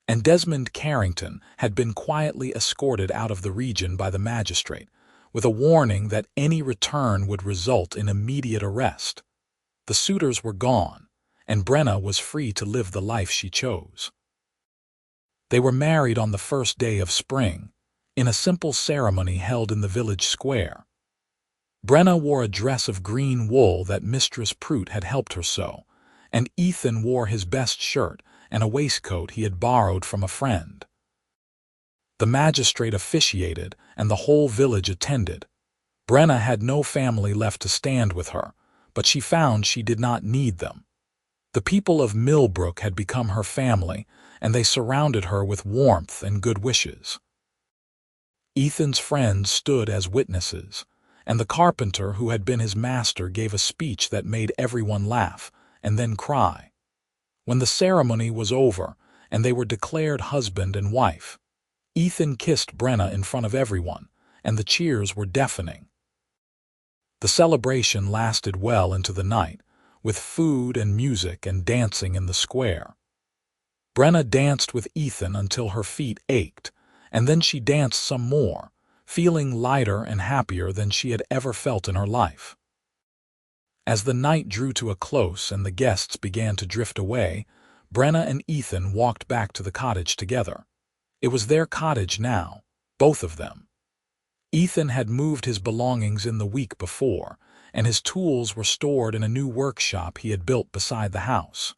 And Desmond Carrington had been quietly escorted out of the region by the magistrate, with a warning that any return would result in immediate arrest. The suitors were gone, and Brenna was free to live the life she chose. They were married on the first day of spring, in a simple ceremony held in the village square. Brenna wore a dress of green wool that Mistress Prout had helped her sew, and Ethan wore his best shirt and a waistcoat he had borrowed from a friend. The magistrate officiated, and the whole village attended. Brenna had no family left to stand with her, but she found she did not need them. The people of Millbrook had become her family, and they surrounded her with warmth and good wishes. Ethan's friends stood as witnesses, and the carpenter who had been his master gave a speech that made everyone laugh and then cry. When the ceremony was over and they were declared husband and wife, Ethan kissed Brenna in front of everyone, and the cheers were deafening. The celebration lasted well into the night, with food and music and dancing in the square. Brenna danced with Ethan until her feet ached, and then she danced some more, feeling lighter and happier than she had ever felt in her life. As the night drew to a close and the guests began to drift away, Brenna and Ethan walked back to the cottage together. It was their cottage now, both of them. Ethan had moved his belongings in the week before, and his tools were stored in a new workshop he had built beside the house.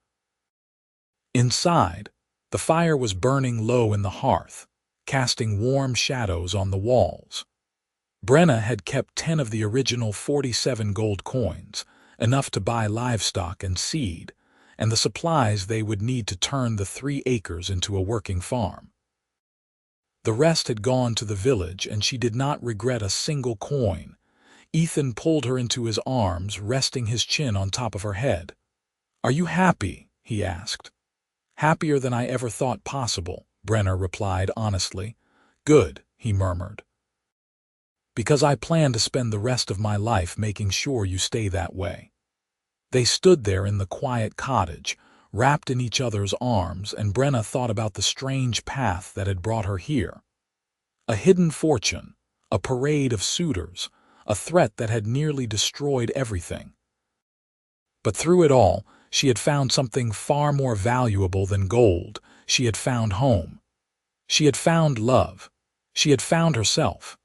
Inside, The fire was burning low in the hearth, casting warm shadows on the walls. Brenna had kept 10 of the original 47 gold coins, enough to buy livestock and seed, and the supplies they would need to turn the 3 acres into a working farm. The rest had gone to the village, and she did not regret a single coin. Ethan pulled her into his arms, resting his chin on top of her head. "Are you happy?" he asked. "Happier than I ever thought possible," Brenna replied honestly. "Good," he murmured. "Because I plan to spend the rest of my life making sure you stay that way." They stood there in the quiet cottage, wrapped in each other's arms, and Brenna thought about the strange path that had brought her here. A hidden fortune, a parade of suitors, a threat that had nearly destroyed everything. But through it all, she had found something far more valuable than gold. She had found home. She had found love. She had found herself.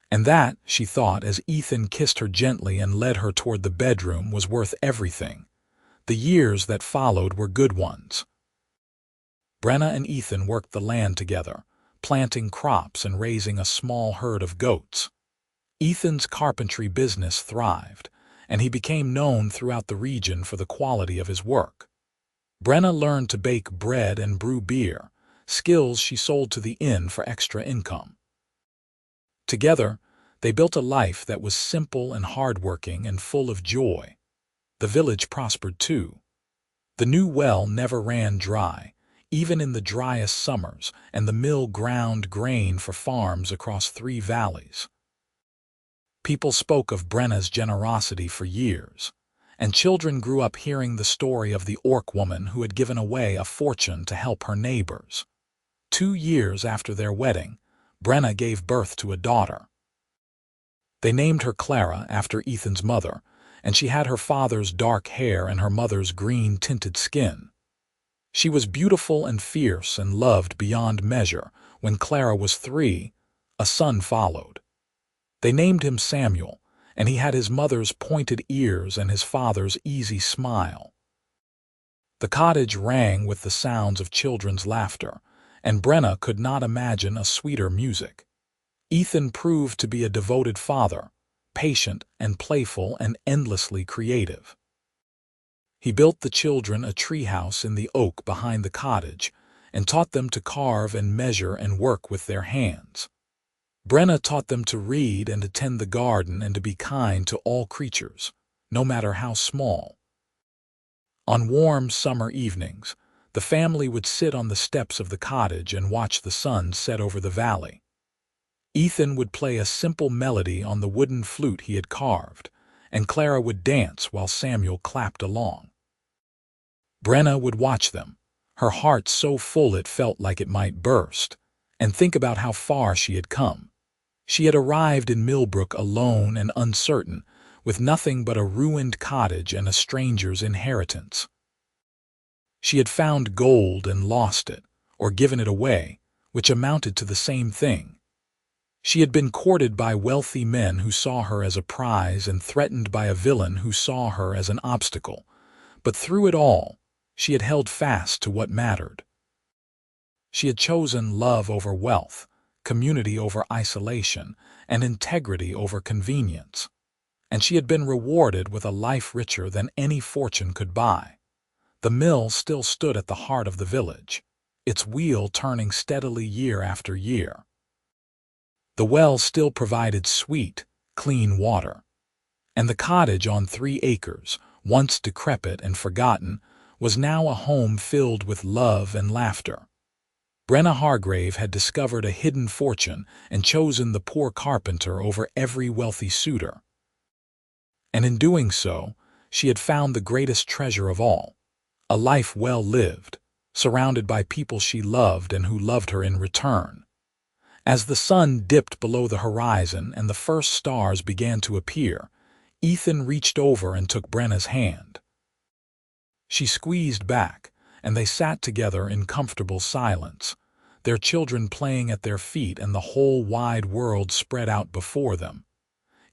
And that, she thought as Ethan kissed her gently and led her toward the bedroom, was worth everything. The years that followed were good ones. Brenna and Ethan worked the land together, planting crops and raising a small herd of goats. Ethan's carpentry business thrived, and he became known throughout the region for the quality of his work. Brenna learned to bake bread and brew beer, skills she sold to the inn for extra income. Together, they built a life that was simple and hardworking and full of joy. The village prospered too. The new well never ran dry, even in the driest summers, and the mill ground grain for farms across 3 valleys. People spoke of Brenna's generosity for years, and children grew up hearing the story of the orc woman who had given away a fortune to help her neighbors. 2 years after their wedding, Brenna gave birth to a daughter. They named her Clara after Ethan's mother, and she had her father's dark hair and her mother's green-tinted skin. She was beautiful and fierce and loved beyond measure. When Clara was 3, a son followed. They named him Samuel, and he had his mother's pointed ears and his father's easy smile. The cottage rang with the sounds of children's laughter, and Brenna could not imagine a sweeter music. Ethan proved to be a devoted father, patient and playful and endlessly creative. He built the children a treehouse in the oak behind the cottage and taught them to carve and measure and work with their hands. Brenna taught them to read and to tend the garden and to be kind to all creatures, no matter how small. On warm summer evenings, the family would sit on the steps of the cottage and watch the sun set over the valley. Ethan would play a simple melody on the wooden flute he had carved, and Clara would dance while Samuel clapped along. Brenna would watch them, her heart so full it felt like it might burst, and think about how far she had come. She had arrived in Millbrook alone and uncertain, with nothing but a ruined cottage and a stranger's inheritance. She had found gold and lost it, or given it away, which amounted to the same thing. She had been courted by wealthy men who saw her as a prize and threatened by a villain who saw her as an obstacle. But through it all, she had held fast to what mattered. She had chosen love over wealth, community over isolation, and integrity over convenience. And she had been rewarded with a life richer than any fortune could buy. The mill still stood at the heart of the village, its wheel turning steadily year after year. The well still provided sweet, clean water. And the cottage on 3 acres, once decrepit and forgotten, was now a home filled with love and laughter. Brenna Hargrave had discovered a hidden fortune and chosen the poor carpenter over every wealthy suitor. And in doing so, she had found the greatest treasure of all, a life well lived, surrounded by people she loved and who loved her in return. As the sun dipped below the horizon and the first stars began to appear, Ethan reached over and took Brenna's hand. She squeezed back, and they sat together in comfortable silence, their children playing at their feet and the whole wide world spread out before them.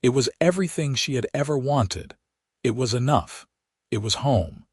It was everything she had ever wanted. It was enough. It was home.